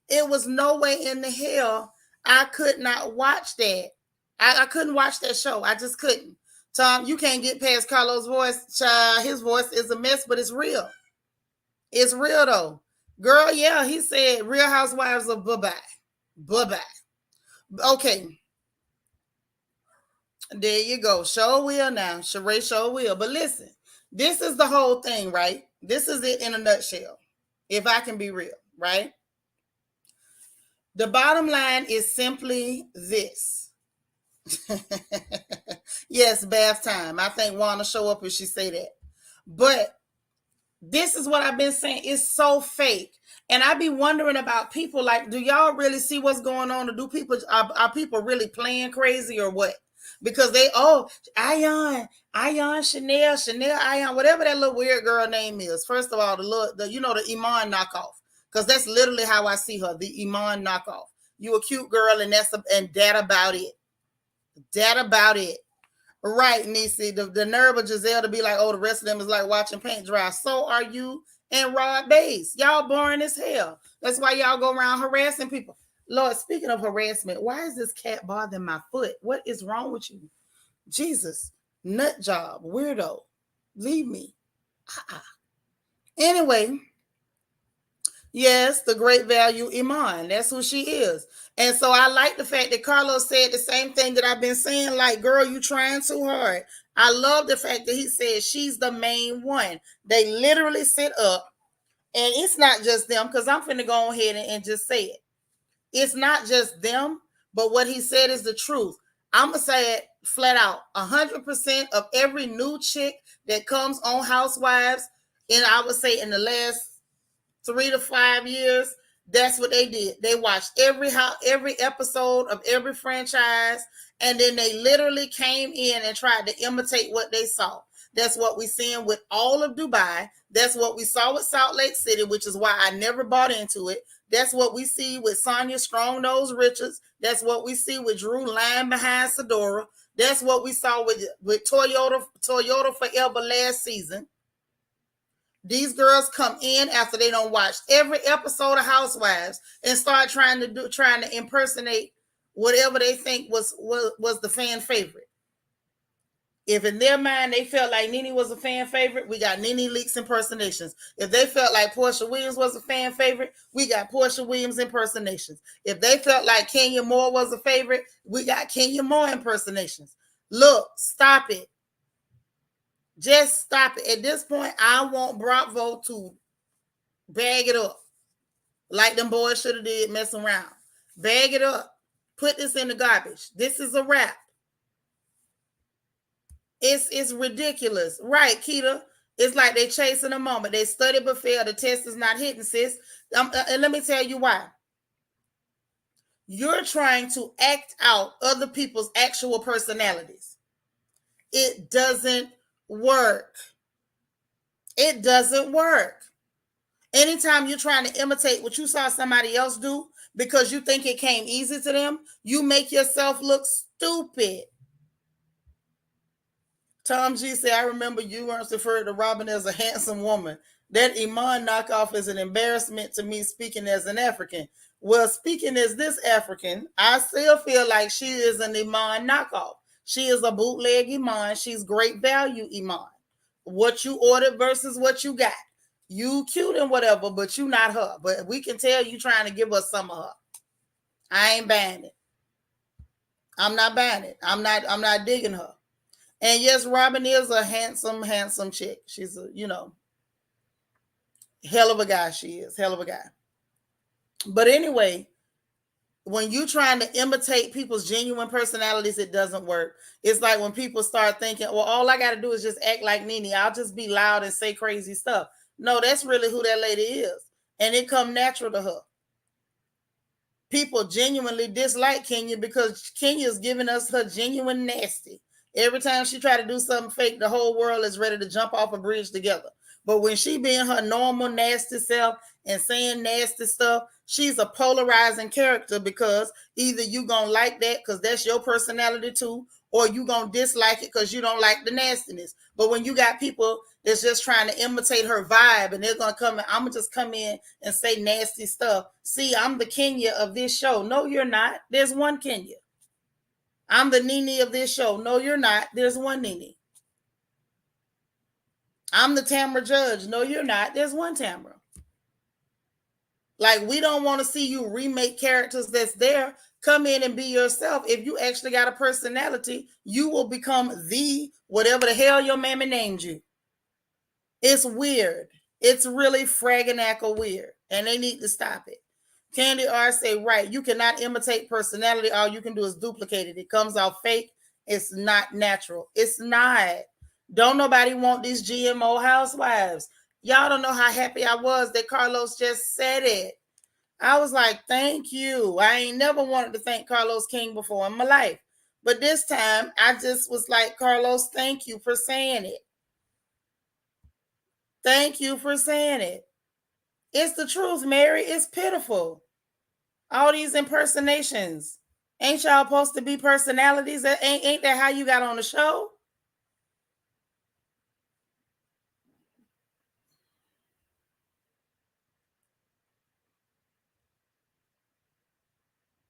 It was no way in the hell I could not watch that. I couldn't watch that show. I just couldn't. Tom, you can't get past Carlos' voice. Child, his voice is a mess, but it's real. It's real though. Girl, yeah, he said Real Housewives of Bye-bye. Okay. There you go. Show will now. Sheree show will. But listen, this is the whole thing, right? This is it in a nutshell. If I can be real, right? The bottom line is simply this. Yes, bath time. I think Wanda show up if she say that. But this is what I've been saying. It's so fake. And I be wondering about people like, do y'all really see what's going on? Or do people are people really playing crazy or what? Because they, Ion, Chanel, Ion, whatever that little weird girl name is. First of all, the Iman knockoff. Because that's literally how I see her, the Iman knockoff. You a cute girl, and that about it. That about it. Right, Nisi. The nerve of Giselle to be like, oh, the rest of them is like watching paint dry. So are you and Rod Bass. Y'all boring as hell. That's why y'all go around harassing people. Lord, speaking of harassment, why is this cat bothering my foot? What is wrong with you? Jesus, nut job, weirdo. Leave me. Anyway, yes, the great value Iman. That's who she is. And so I like the fact that Carlos said the same thing that I've been saying, like, girl, you trying too hard. I love the fact that he said she's the main one. They literally sit up, and it's not just them, because I'm finna go ahead and just say it. It's not just them, but what he said is the truth. I'm going to say it flat out. 100% of every new chick that comes on Housewives, and I would say in the last 3 to 5 years, that's what they did. They watched every episode of every franchise, and then they literally came in and tried to imitate what they saw. That's what we're seeing with all of Dubai. That's what we saw with Salt Lake City, which is why I never bought into it. That's what we see with Sonia Strong Nose Richards. That's what we see with Drew lying behind Sedora. That's what we saw with Toyota Forever last season. These girls come in after they don't watch every episode of Housewives and start trying to impersonate whatever they think was the fan favorite. If in their mind they felt like Nene was a fan favorite, we got Nene Leakes impersonations. If they felt like Portia Williams was a fan favorite, we got Portia Williams impersonations. If they felt like Kenya Moore was a favorite, we got Kenya Moore impersonations. Look, stop it. Just stop it. At this point, I want Bravo to bag it up like them boys should have did messing around. Bag it up. Put this in the garbage. This is a wrap. It's ridiculous. Right, Keita? It's like they chasing a moment. They study but fail. The test is not hitting, sis. And let me tell you why. You're trying to act out other people's actual personalities. It doesn't work. It doesn't work. Anytime you're trying to imitate what you saw somebody else do because you think it came easy to them, you make yourself look stupid. Tom G said, I remember you once referred to Robin as a handsome woman. That Iman knockoff is an embarrassment to me speaking as an African. Well, speaking as this African, I still feel like she is an Iman knockoff. She is a bootleg Iman. She's great value Iman. What you ordered versus what you got. You cute and whatever, but you not her. But we can tell you trying to give us some of her. I ain't buying it. I'm not buying it. I'm not digging her. And yes, Robin is a handsome chick. She's a, hell of a guy she is. Hell of a guy. But anyway, when you trying to imitate people's genuine personalities, it doesn't work. It's like when people start thinking, well, all I got to do is just act like Nene. I'll just be loud and say crazy stuff. No, that's really who that lady is. And it come natural to her. People genuinely dislike Kenya because Kenya's giving us her genuine nasty. Every time she try to do something fake, the whole world is ready to jump off a bridge together. But when she being her normal nasty self and saying nasty stuff, she's a polarizing character because either you gonna like that because that's your personality too, or you gonna dislike it because you don't like the nastiness. But when you got people that's just trying to imitate her vibe and they're gonna come in, I'm gonna just come in and say nasty stuff. See, I'm the Kenya of this show. No, you're not. There's one Kenya. I'm the Nene of this show. No, you're not. There's one Nene. I'm the Tamra Judge. No, you're not. There's one Tamra. Like, we don't want to see you remake characters that's there. Come in and be yourself. If you actually got a personality, you will become the whatever the hell your mammy named you. It's weird. It's really fragganackle weird. And they need to stop it. Candy R say, right, you cannot imitate personality. All you can do is duplicate it. It comes out fake. It's not natural. It's not. Don't nobody want these GMO housewives. Y'all don't know how happy I was that Carlos just said it. I was like, thank you. I ain't never wanted to thank Carlos King before in my life. But this time, I just was like, Carlos, thank you for saying it. Thank you for saying it. It's the truth, Mary. It's pitiful. All these impersonations. Ain't y'all supposed to be personalities? Ain't that how you got on the show?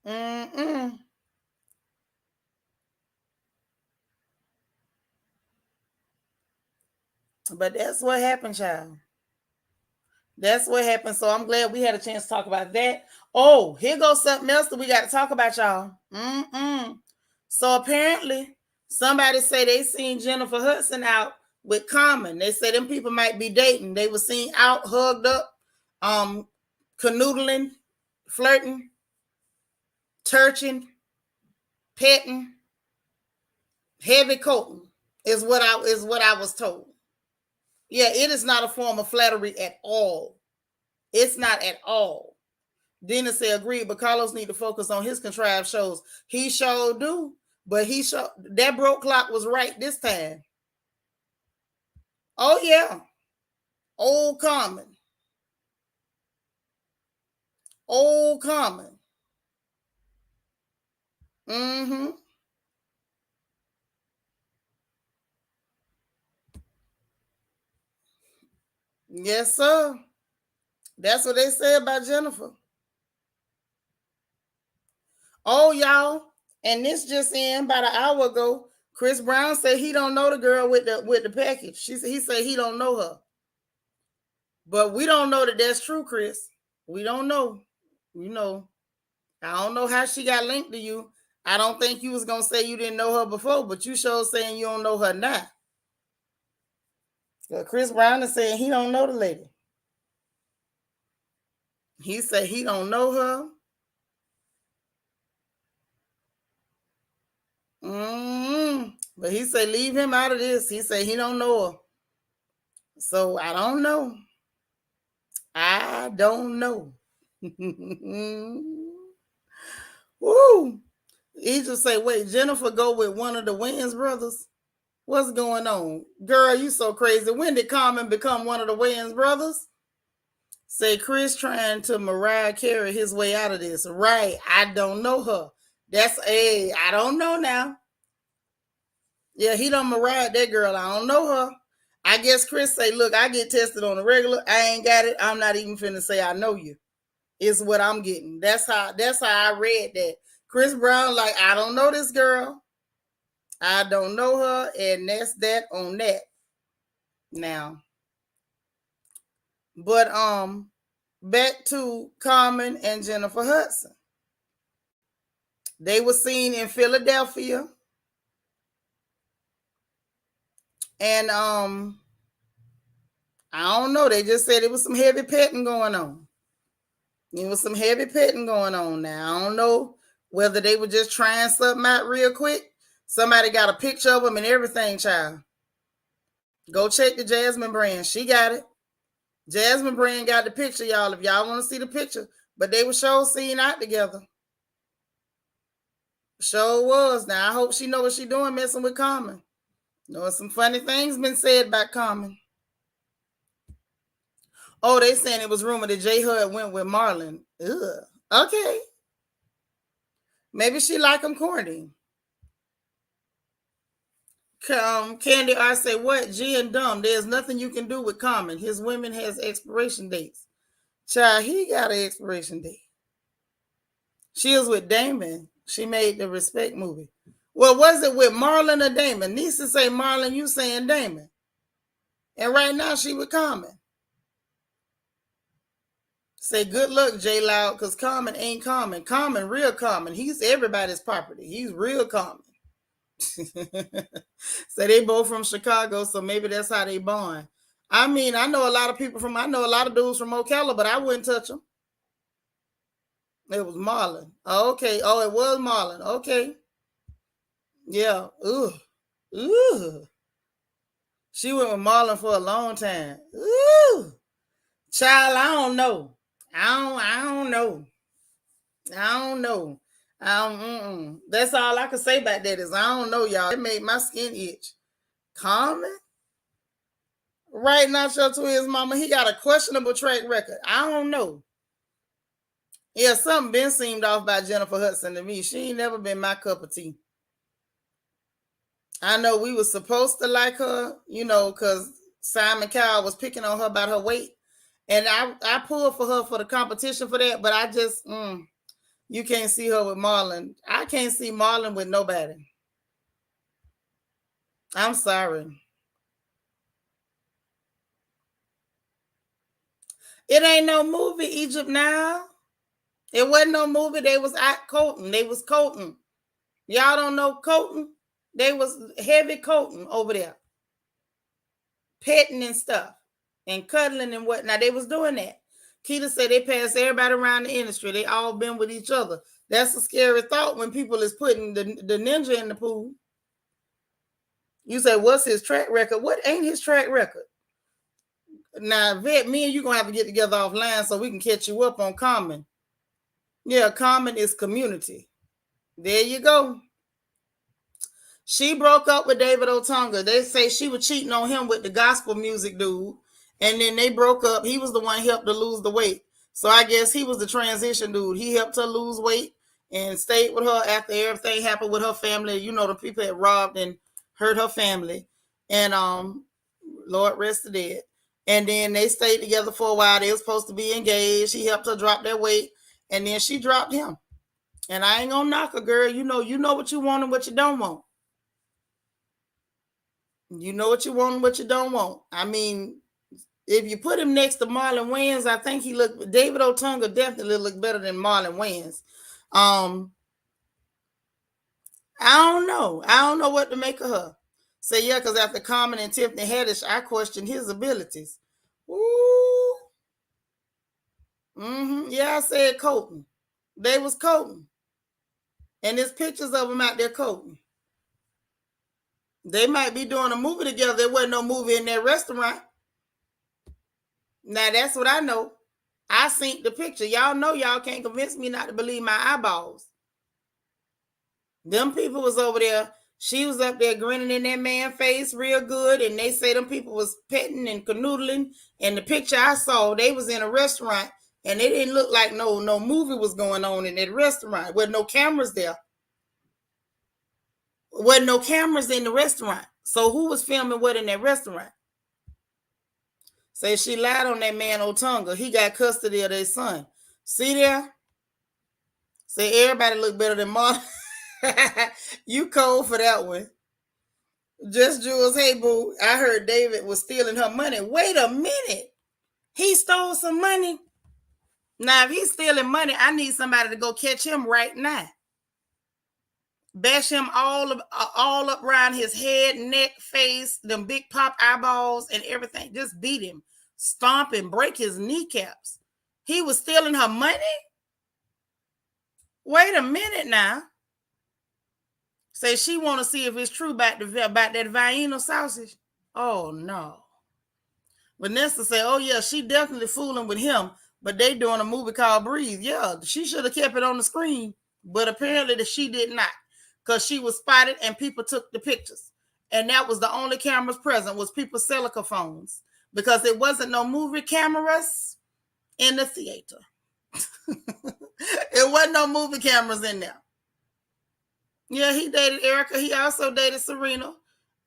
Mm-mm. But that's what happened, child. That's what happened. So I'm glad we had a chance to talk about that. Oh, here goes something else that we got to talk about, y'all. So apparently, somebody say they seen Jennifer Hudson out with Common. They say them people might be dating. They were seen out, hugged up, canoodling, flirting, turching, petting, heavy coating is what I was told. Yeah, it is not a form of flattery at all. It's not at all. Dina said agreed, but Carlos need to focus on his contrived shows. He sure do, but that broke clock was right this time. Oh yeah, old Common, old Common. Mm-hmm. Yes, sir. That's what they say about Jennifer. Oh, y'all, and this just in about an hour ago. Chris Brown said he don't know the girl with the package. He said he don't know her, but we don't know that that's true, Chris. We don't know. You know, I don't know how she got linked to you. I don't think you was gonna say you didn't know her before, but you sure saying you don't know her now. So Chris Brown is saying he don't know the lady. He said he don't know her. But he said leave him out of this. He said he don't know her. So I don't know. I don't know. Woo! He just say, wait, Jennifer go with one of the Wayans brothers? What's going on? Girl, you so crazy. When did Common become one of the Wayans brothers? Say Chris trying to Mariah Carey his way out of this. Right. I don't know her. I don't know now. Yeah, he done Mariah that girl. I don't know her. I guess Chris say, look, I get tested on a regular. I ain't got it. I'm not even finna say I know you. Is what I'm getting. That's how I read that. Chris Brown, like, I don't know this girl. I don't know her, and that's that on that. Now. But back to Common and Jennifer Hudson. They were seen in Philadelphia. And I don't know. They just said it was some heavy petting going on. It was some heavy petting going on now. I don't know whether they were just trying something out real quick. Somebody got a picture of them and everything, child. Go check the Jasmine brand. She got it. Jasmine brand got the picture, y'all, if y'all want to see the picture. But they were sure seen out together. Sure was. Now, I hope she know what she doing messing with Common. You know, some funny things been said about Common. Oh, they saying it was rumored that J Hud went with Marlon. Ugh. Okay. Maybe she like him corny. Candy R say, what? G and dumb. There's nothing you can do with Common. His women has expiration dates. Child, he got an expiration date. She was with Damon. She made the Respect movie. Well, was it with Marlon or Damon? Nisa say Marlon, you saying Damon. And right now she with Common. Say good luck, J Loud, because Common ain't Common. Common, real Common. He's everybody's property. He's real Common. So they both from Chicago, so maybe that's how they born. I mean, I know a lot of dudes from Ocala, but I wouldn't touch them. It was Marlon. Oh, okay. Oh, it was Marlon. Okay. Yeah. Ooh. She went with Marlon for a long time. Ooh. Child, I don't know. I don't know. That's all I can say about that is I don't know, y'all. It made my skin itch. Common? Right now, show to his mama, he got a questionable track record. I don't know. Yeah, something been seemed off by Jennifer Hudson to me. She ain't never been my cup of tea. I know we were supposed to like her, because Simon Cowell was picking on her about her weight. And I pulled for her for the competition for that, but I just, You can't see her with Marlon. I can't see Marlon with nobody. I'm sorry. It ain't no movie, Egypt now. It wasn't no movie. They was at coating. They was coating. Y'all don't know coating? They was heavy coating over there. Petting and stuff. And cuddling and whatnot. They was doing that. Keita said they passed everybody around the industry. They all been with each other. That's a scary thought when people is putting the ninja in the pool. You say, what's his track record? What ain't his track record? Now, Vet, me and you going to have to get together offline so we can catch you up on Common. Yeah, Common is community. There you go. She broke up with David Otunga. They say she was cheating on him with the gospel music dude. And then they broke up. He was the one who helped her lose the weight. So I guess he was the transition dude. He helped her lose weight and stayed with her after everything happened with her family. You know, the people had robbed and hurt her family. And Lord rest the dead. And then they stayed together for a while. They were supposed to be engaged. He helped her drop that weight. And then she dropped him. And I ain't gonna knock her, girl. You know what you want and what you don't want. You know what you want and what you don't want. I mean, if you put him next to Marlon Wayans, I think David Otunga definitely look better than Marlon Wayans. I don't know. I don't know what to make of her. So yeah, because after Common and Tiffany Haddish, I questioned his abilities. Ooh. Yeah, I said coating. They was coating. And there's pictures of them out there coating. They might be doing a movie together. There wasn't no movie in that restaurant. Now, that's what I know. I seen the picture. Y'all know y'all can't convince me not to believe my eyeballs. Them people was over there. She was up there grinning in that man's face real good. And they say them people was petting and canoodling. And the picture I saw, they was in a restaurant. And they didn't look like no movie was going on in that restaurant. With no cameras there. Wasn't no cameras in the restaurant. So who was filming what in that restaurant? Say she lied on that man Otunga. He got custody of their son. See there? Say everybody look better than Marlon. You cold for that one. Just Jules, hey boo, I heard David was stealing her money. Wait a minute. He stole some money. Now, if he's stealing money, I need somebody to go catch him right now. Bash him all up around his head, neck, face, them big pop eyeballs and everything. Just beat him, stomp and break his kneecaps. He was stealing her money? Wait a minute now. Say she want to see if it's true about that Vienna sausage. Oh, no. Vanessa said, oh, yeah, she definitely fooling with him, but they doing a movie called Breathe. Yeah, she should have kept it on the screen, but apparently she did not. Because she was spotted and people took the pictures. And that was the only cameras present was people's Celica phones. Because it wasn't no movie cameras in the theater. It wasn't no movie cameras in there. Yeah, he dated Erica. He also dated Serena.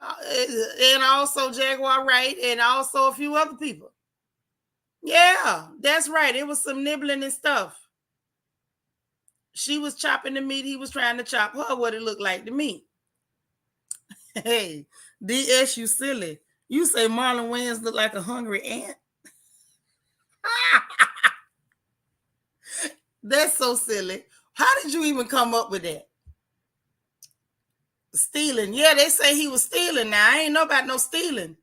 And also Jaguar Wright. And also a few other people. Yeah, that's right. It was some nibbling and stuff. She was chopping the meat. He was trying to chop her what it looked like to me. Hey, DS, you silly. You say Marlon Wayans look like a hungry ant? That's so silly. How did you even come up with that? Stealing. Yeah, they say he was stealing. Now, I ain't know about no stealing.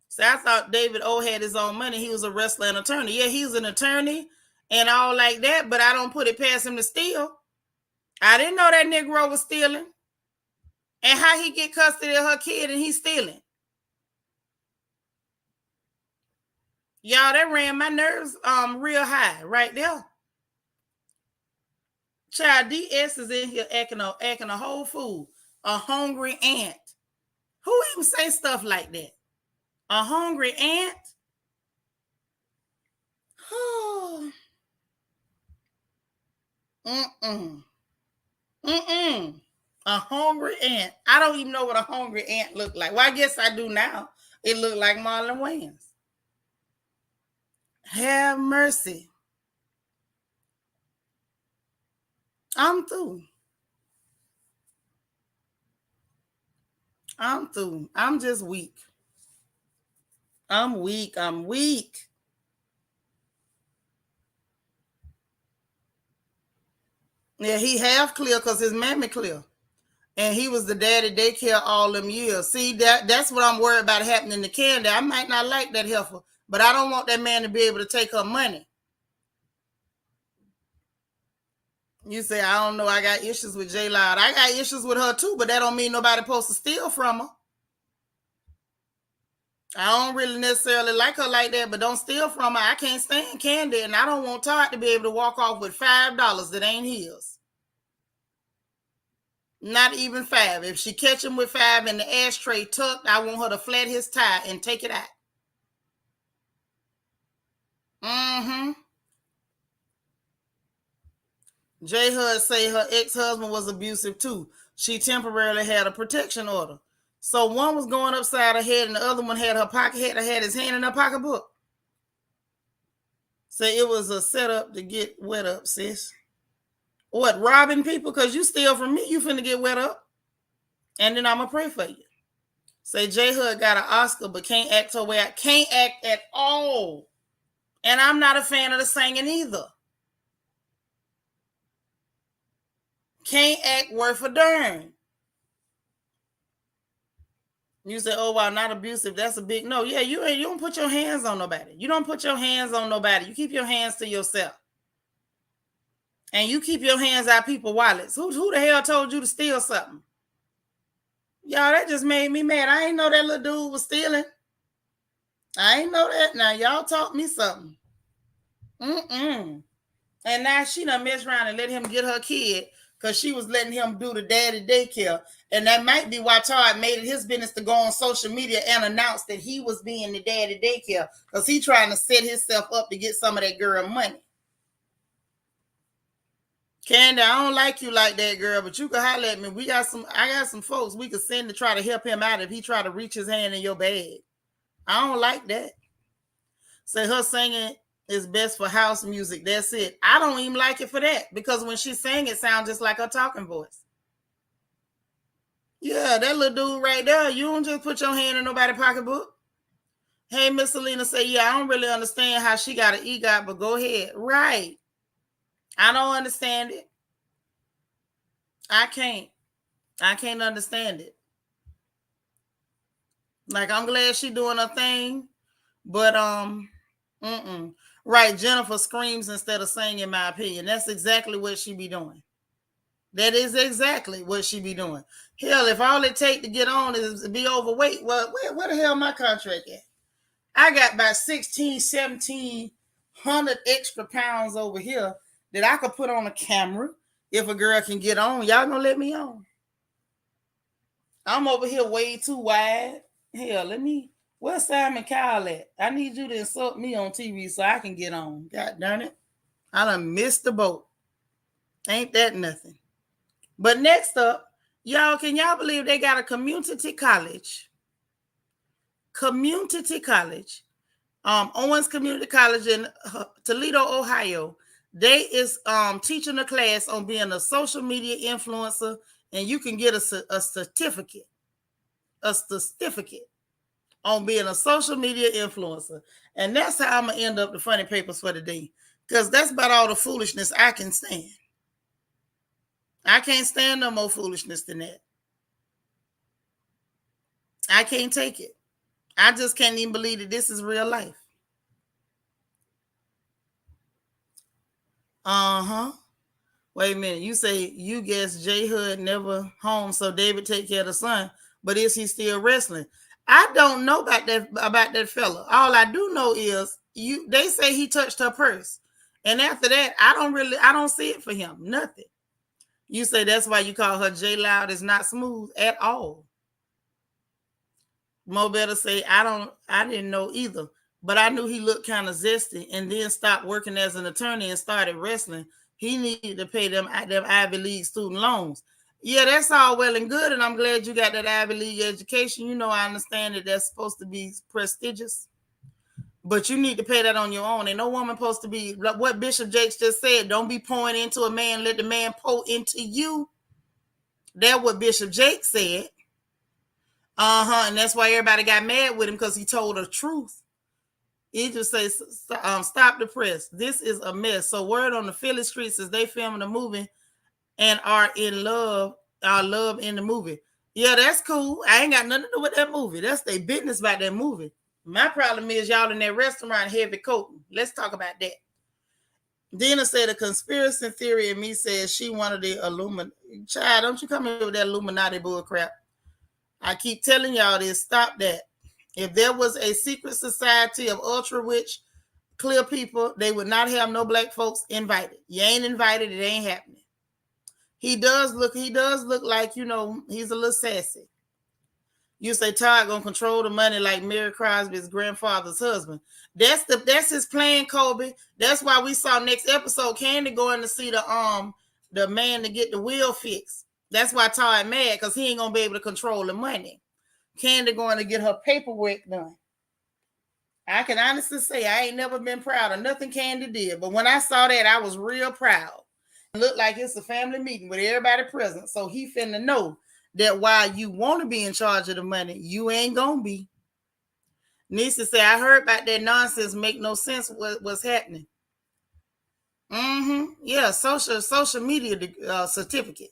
So I thought David O had his own money. He was a wrestler and attorney. Yeah, he's an attorney and all like that, but I don't put it past him to steal. I didn't know that Negro was stealing. And how he get custody of her kid and he's stealing. Y'all, that ran my nerves real high right there. Child, DS is in here acting a whole fool. A hungry ant. Who even say stuff like that? A hungry ant? A hungry ant. I don't even know what a hungry ant looked like. Well, I guess I do now. It looked like Marlon Wayans. Have mercy. I'm through. I'm just weak. I'm weak. Yeah, he half clear because his mammy clear. And he was the daddy daycare all them years. See, that's what I'm worried about happening to Candy. I might not like that heifer, but I don't want that man to be able to take her money. You say, I don't know, I got issues with J Loud. I got issues with her too, but that don't mean nobody supposed to steal from her. I don't really necessarily like her like that, but don't steal from her. I can't stand Candy, and I don't want Todd to be able to walk off with $5 that ain't his. Not even $5. If she catch him with $5 in the ashtray tucked, I want her to flat his tie and take it out. Mm-hmm. J Hud say her ex-husband was abusive too. She temporarily had a protection order. So one was going upside her head and the other one had his hand in her pocketbook. So it was a setup to get wet up, sis. What, robbing people? Because you steal from me, you finna get wet up. And then I'ma pray for you. Say J Hud got an Oscar but can't act her way out. Can't act at all. And I'm not a fan of the singing either. Can't act worth a darn. You say, oh, wow, not abusive. That's a big no. Yeah, you don't put your hands on nobody. You don't put your hands on nobody. You keep your hands to yourself. And you keep your hands out people's wallets. Who the hell told you to steal something? Y'all, that just made me mad. I ain't know that little dude was stealing. I ain't know that. Now, y'all taught me something. And now she done messed around and let him get her kid because she was letting him do the daddy daycare. And that might be why Todd made it his business to go on social media and announce that he was being the daddy daycare because he trying to set himself up to get some of that girl money. Candy, I don't like you like that, girl, but you can holler at me. I got some folks we could send to try to help him out if he try to reach his hand in your bag. I don't like that. Say her singing is best for house music. That's it. I don't even like it for that because when she sang, it sounds just like her talking voice. Yeah, that little dude right there, you don't just put your hand in nobody's pocketbook. Hey, Miss Selena say, yeah, I don't really understand how she got an EGOT, but go ahead. Right. I don't understand it. I can't understand it. Like, I'm glad she doing her thing, but right, Jennifer screams instead of singing, in my opinion. That's exactly what she be doing. That is exactly what she be doing. Hell, if all it take to get on is to be overweight, well, where the hell my contract at? I got about 1,700 extra pounds over here that I could put on a camera if a girl can get on. Y'all gonna let me on? I'm over here way too wide. Hell, where's Simon Cowell at? I need you to insult me on TV so I can get on. God darn it. I done missed the boat. Ain't that nothing? But next up, y'all, can y'all believe they got a community college? Owens Community College in Toledo, Ohio. They is teaching a class on being a social media influencer, and you can get a certificate on being a social media influencer. And that's how I'm gonna end up the funny papers for today, because that's about all the foolishness I can stand. I can't stand no more foolishness than that. I can't take it. I just can't even believe that this is real life. Wait a minute. You say you guess J Hood never home, so David take care of the son. But is he still wrestling? I don't know about that fella. All I do know is they say he touched her purse. And after that, I don't see it for him. Nothing. You say that's why you call her J Loud is not smooth at all. Mo better say I didn't know either, but I knew he looked kind of zesty and then stopped working as an attorney and started wrestling. He needed to pay them Ivy League student loans. Yeah, that's all well and good, and I'm glad you got that Ivy League education. You know, I understand that that's supposed to be prestigious. But you need to pay that on your own. And no woman supposed to be, like what Bishop Jakes just said, don't be pouring into a man, let the man pour into you. That's what Bishop Jakes said. And that's why everybody got mad with him, because he told the truth. He just says, stop the press. This is a mess. So word on the Philly streets is they filming the movie and are love in the movie. Yeah, that's cool. I ain't got nothing to do with that movie. That's their business about that movie. My problem is y'all in that restaurant heavy coating. Let's talk about that. Dina said a conspiracy theory in me says she wanted the Illuminati. Child, don't you come here with that Illuminati bull crap. I keep telling y'all this. Stop that. If there was a secret society of ultra rich, clear people, they would not have no black folks invited. You ain't invited, it ain't happening. He does look like, he's a little sassy. You say Todd gonna control the money like Mary Crosby's grandfather's husband. That's his plan, Kobe. That's why we saw next episode Candy going to see the man to get the wheel fixed. That's why Todd mad, because he ain't gonna be able to control the money. Candy going to get her paperwork done. I can honestly say I ain't never been proud of nothing Candy did, but when I saw that, I was real proud. It looked like it's a family meeting with everybody present, so he finna know that while you want to be in charge of the money, you ain't gonna be. Nisa said, I heard about that nonsense, make no sense what's happening. Yeah, social media certificate.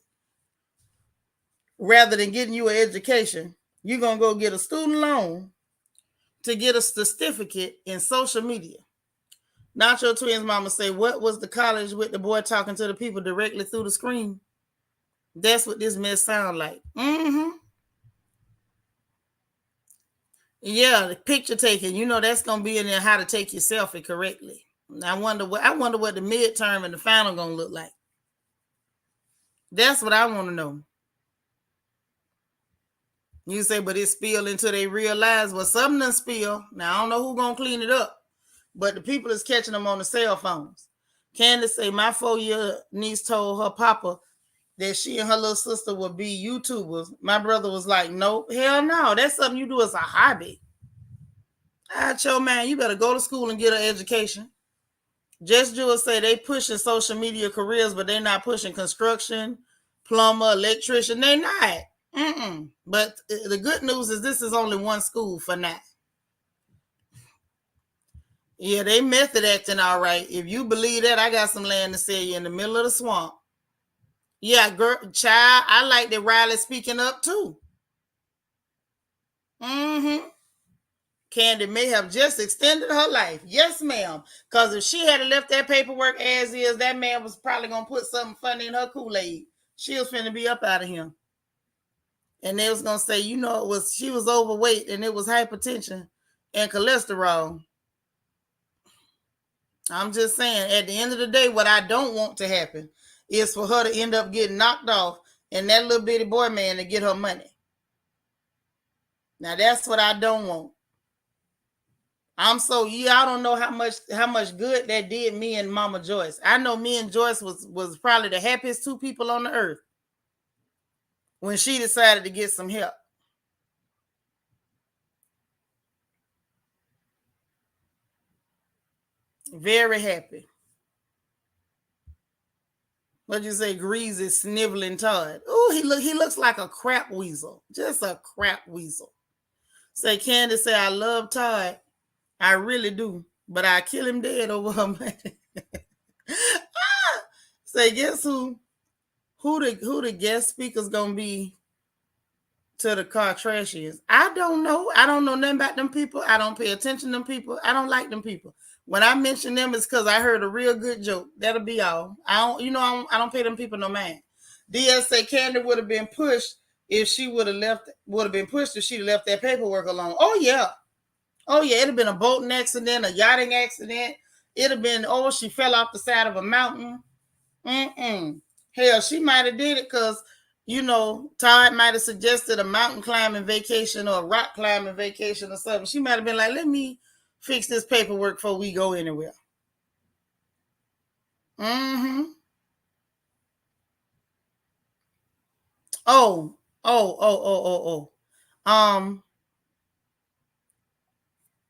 Rather than getting you an education, you're gonna go get a student loan to get a certificate in social media. Nacho Twins mama say, what was the college with the boy talking to the people directly through the screen? That's what this mess sound like. Yeah, the picture taking, that's gonna be in there how to take your selfie correctly. I wonder what the midterm and the final gonna look like. That's what I want to know. You say, but it spilled into their real lives. Well, something done spill. Now I don't know who's gonna clean it up, but the people is catching them on the cell phones. Candace say my 4-year niece told her papa that she and her little sister would be YouTubers. My brother was like, nope, hell no. That's something you do as a hobby. I tell man, you better go to school and get an education. Just Jewel say they pushing social media careers, but they're not pushing construction, plumber, electrician. They're not. But the good news is this is only one school for now. Yeah, they method acting all right. If you believe that, I got some land to sell you in the middle of the swamp. Yeah, girl, child, I like that Riley speaking up too. Candy may have just extended her life. Yes, ma'am. Because if she had left that paperwork as is, that man was probably going to put something funny in her Kool-Aid. She was finna be up out of him. And they was going to say, she was overweight and it was hypertension and cholesterol. I'm just saying, at the end of the day, what I don't want to happen is for her to end up getting knocked off and that little bitty boy man to get her money. Now, that's what I don't want. I don't know how much good that did me and Mama Joyce. I know me and Joyce was probably the happiest two people on the earth when she decided to get some help. Very happy. What'd you say? Greasy, sniveling Todd. Oh, he looks like a crap weasel. Just a crap weasel. Say Candace say, I love Todd. I really do. But I kill him dead over her money. Say, guess who the guest speaker's gonna be to the car trash is? I don't know. I don't know nothing about them people. I don't pay attention to them people. I don't like them people. When I mention them, it's because I heard a real good joke. That'll be all. I don't pay them people no mind. DS say Candy would have been pushed if she would have been pushed if she'd left that paperwork alone. Oh yeah. It'd have been a boating accident, a yachting accident. It'd have been, she fell off the side of a mountain. Hell, she might have did it because, Todd might have suggested a mountain climbing vacation or a rock climbing vacation or something. She might have been like, let me fix this paperwork before we go anywhere.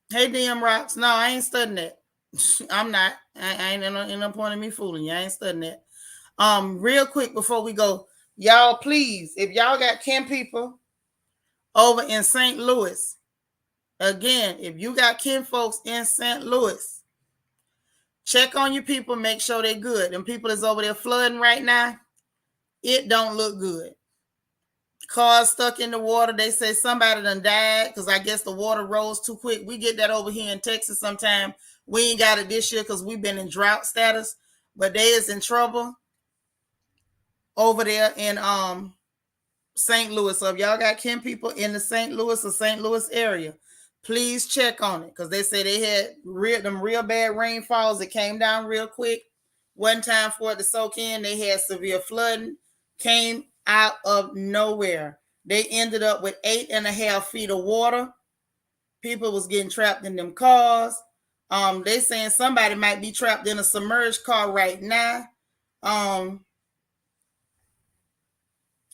Hey, DM Rocks. No, I ain't studying that. I'm not. I ain't in no point of me fooling you. I ain't studying that. Real quick before we go, y'all, please, if y'all got 10 people over in St. Louis, again, if you got 10 folks in St. Louis, check on your people, make sure they're good. And people is over there flooding right now. It don't look good. Cars stuck in the water. They say somebody done died because I guess the water rose too quick. We get that over here in Texas sometime. We ain't got it this year because we've been in drought status, but they is in trouble over there in St. Louis. So if y'all got 10 people in the St. Louis or St. Louis area, please check on it because they say they had real bad rainfalls. It came down real quick. One time for it to soak in, they had severe flooding, came out of nowhere. They ended up with 8.5 feet of water. People was getting trapped in them cars. They saying somebody might be trapped in a submerged car right now.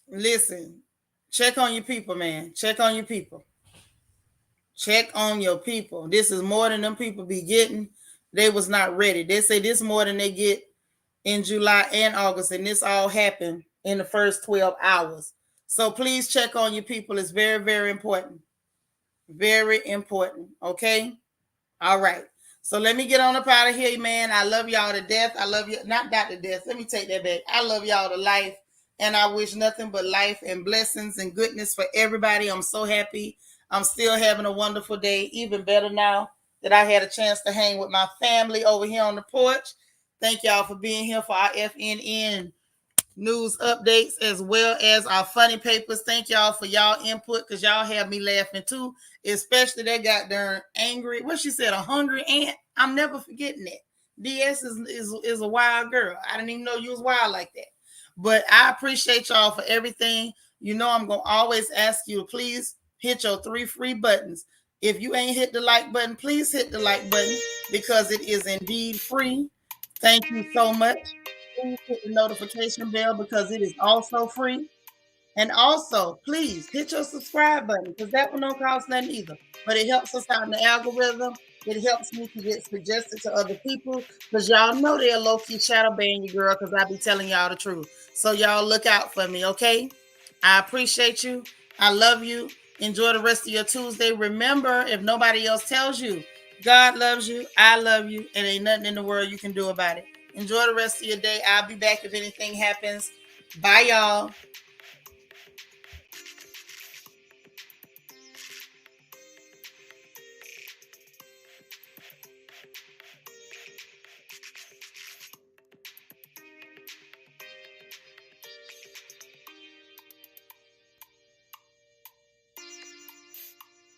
Listen, check on your people, man. Check on your people. Check on your people. This is more than them people be getting. They was not ready. They say this more than they get in July and August, and this all happened in the first 12 hours. So please check on your people. It's very, very important. Very important. Okay? All right. So let me get on up out of here, man. I love y'all to death. I love you. Not to death. Let me take that back. I love y'all to life. And I wish nothing but life and blessings and goodness for everybody. I'm so happy. I'm still having a wonderful day. Even better now that I had a chance to hang with my family over here on the porch. Thank y'all for being here for our FNN news updates as well as our funny papers. Thank y'all for y'all input because y'all have me laughing too, especially that goddamn angry, what she said, a hungry ant. I'm never forgetting that. DS is a wild girl. I didn't even know you was wild like that. But I appreciate y'all for everything. You know I'm going to always ask you to please hit your 3 free buttons. If you ain't hit the like button, please hit the like button because it is indeed free. Thank you so much. Please hit the notification bell because it is also free. And also, please hit your subscribe button because that one don't cost nothing either. But it helps us out in the algorithm. It helps me to get suggested to other people because y'all know they're low-key shadow ban you, girl, because I be telling y'all the truth. So y'all look out for me, okay? I appreciate you. I love you. Enjoy the rest of your Tuesday. Remember, if nobody else tells you, God loves you, I love you, and ain't nothing in the world you can do about it. Enjoy the rest of your day. I'll be back if anything happens. Bye, y'all.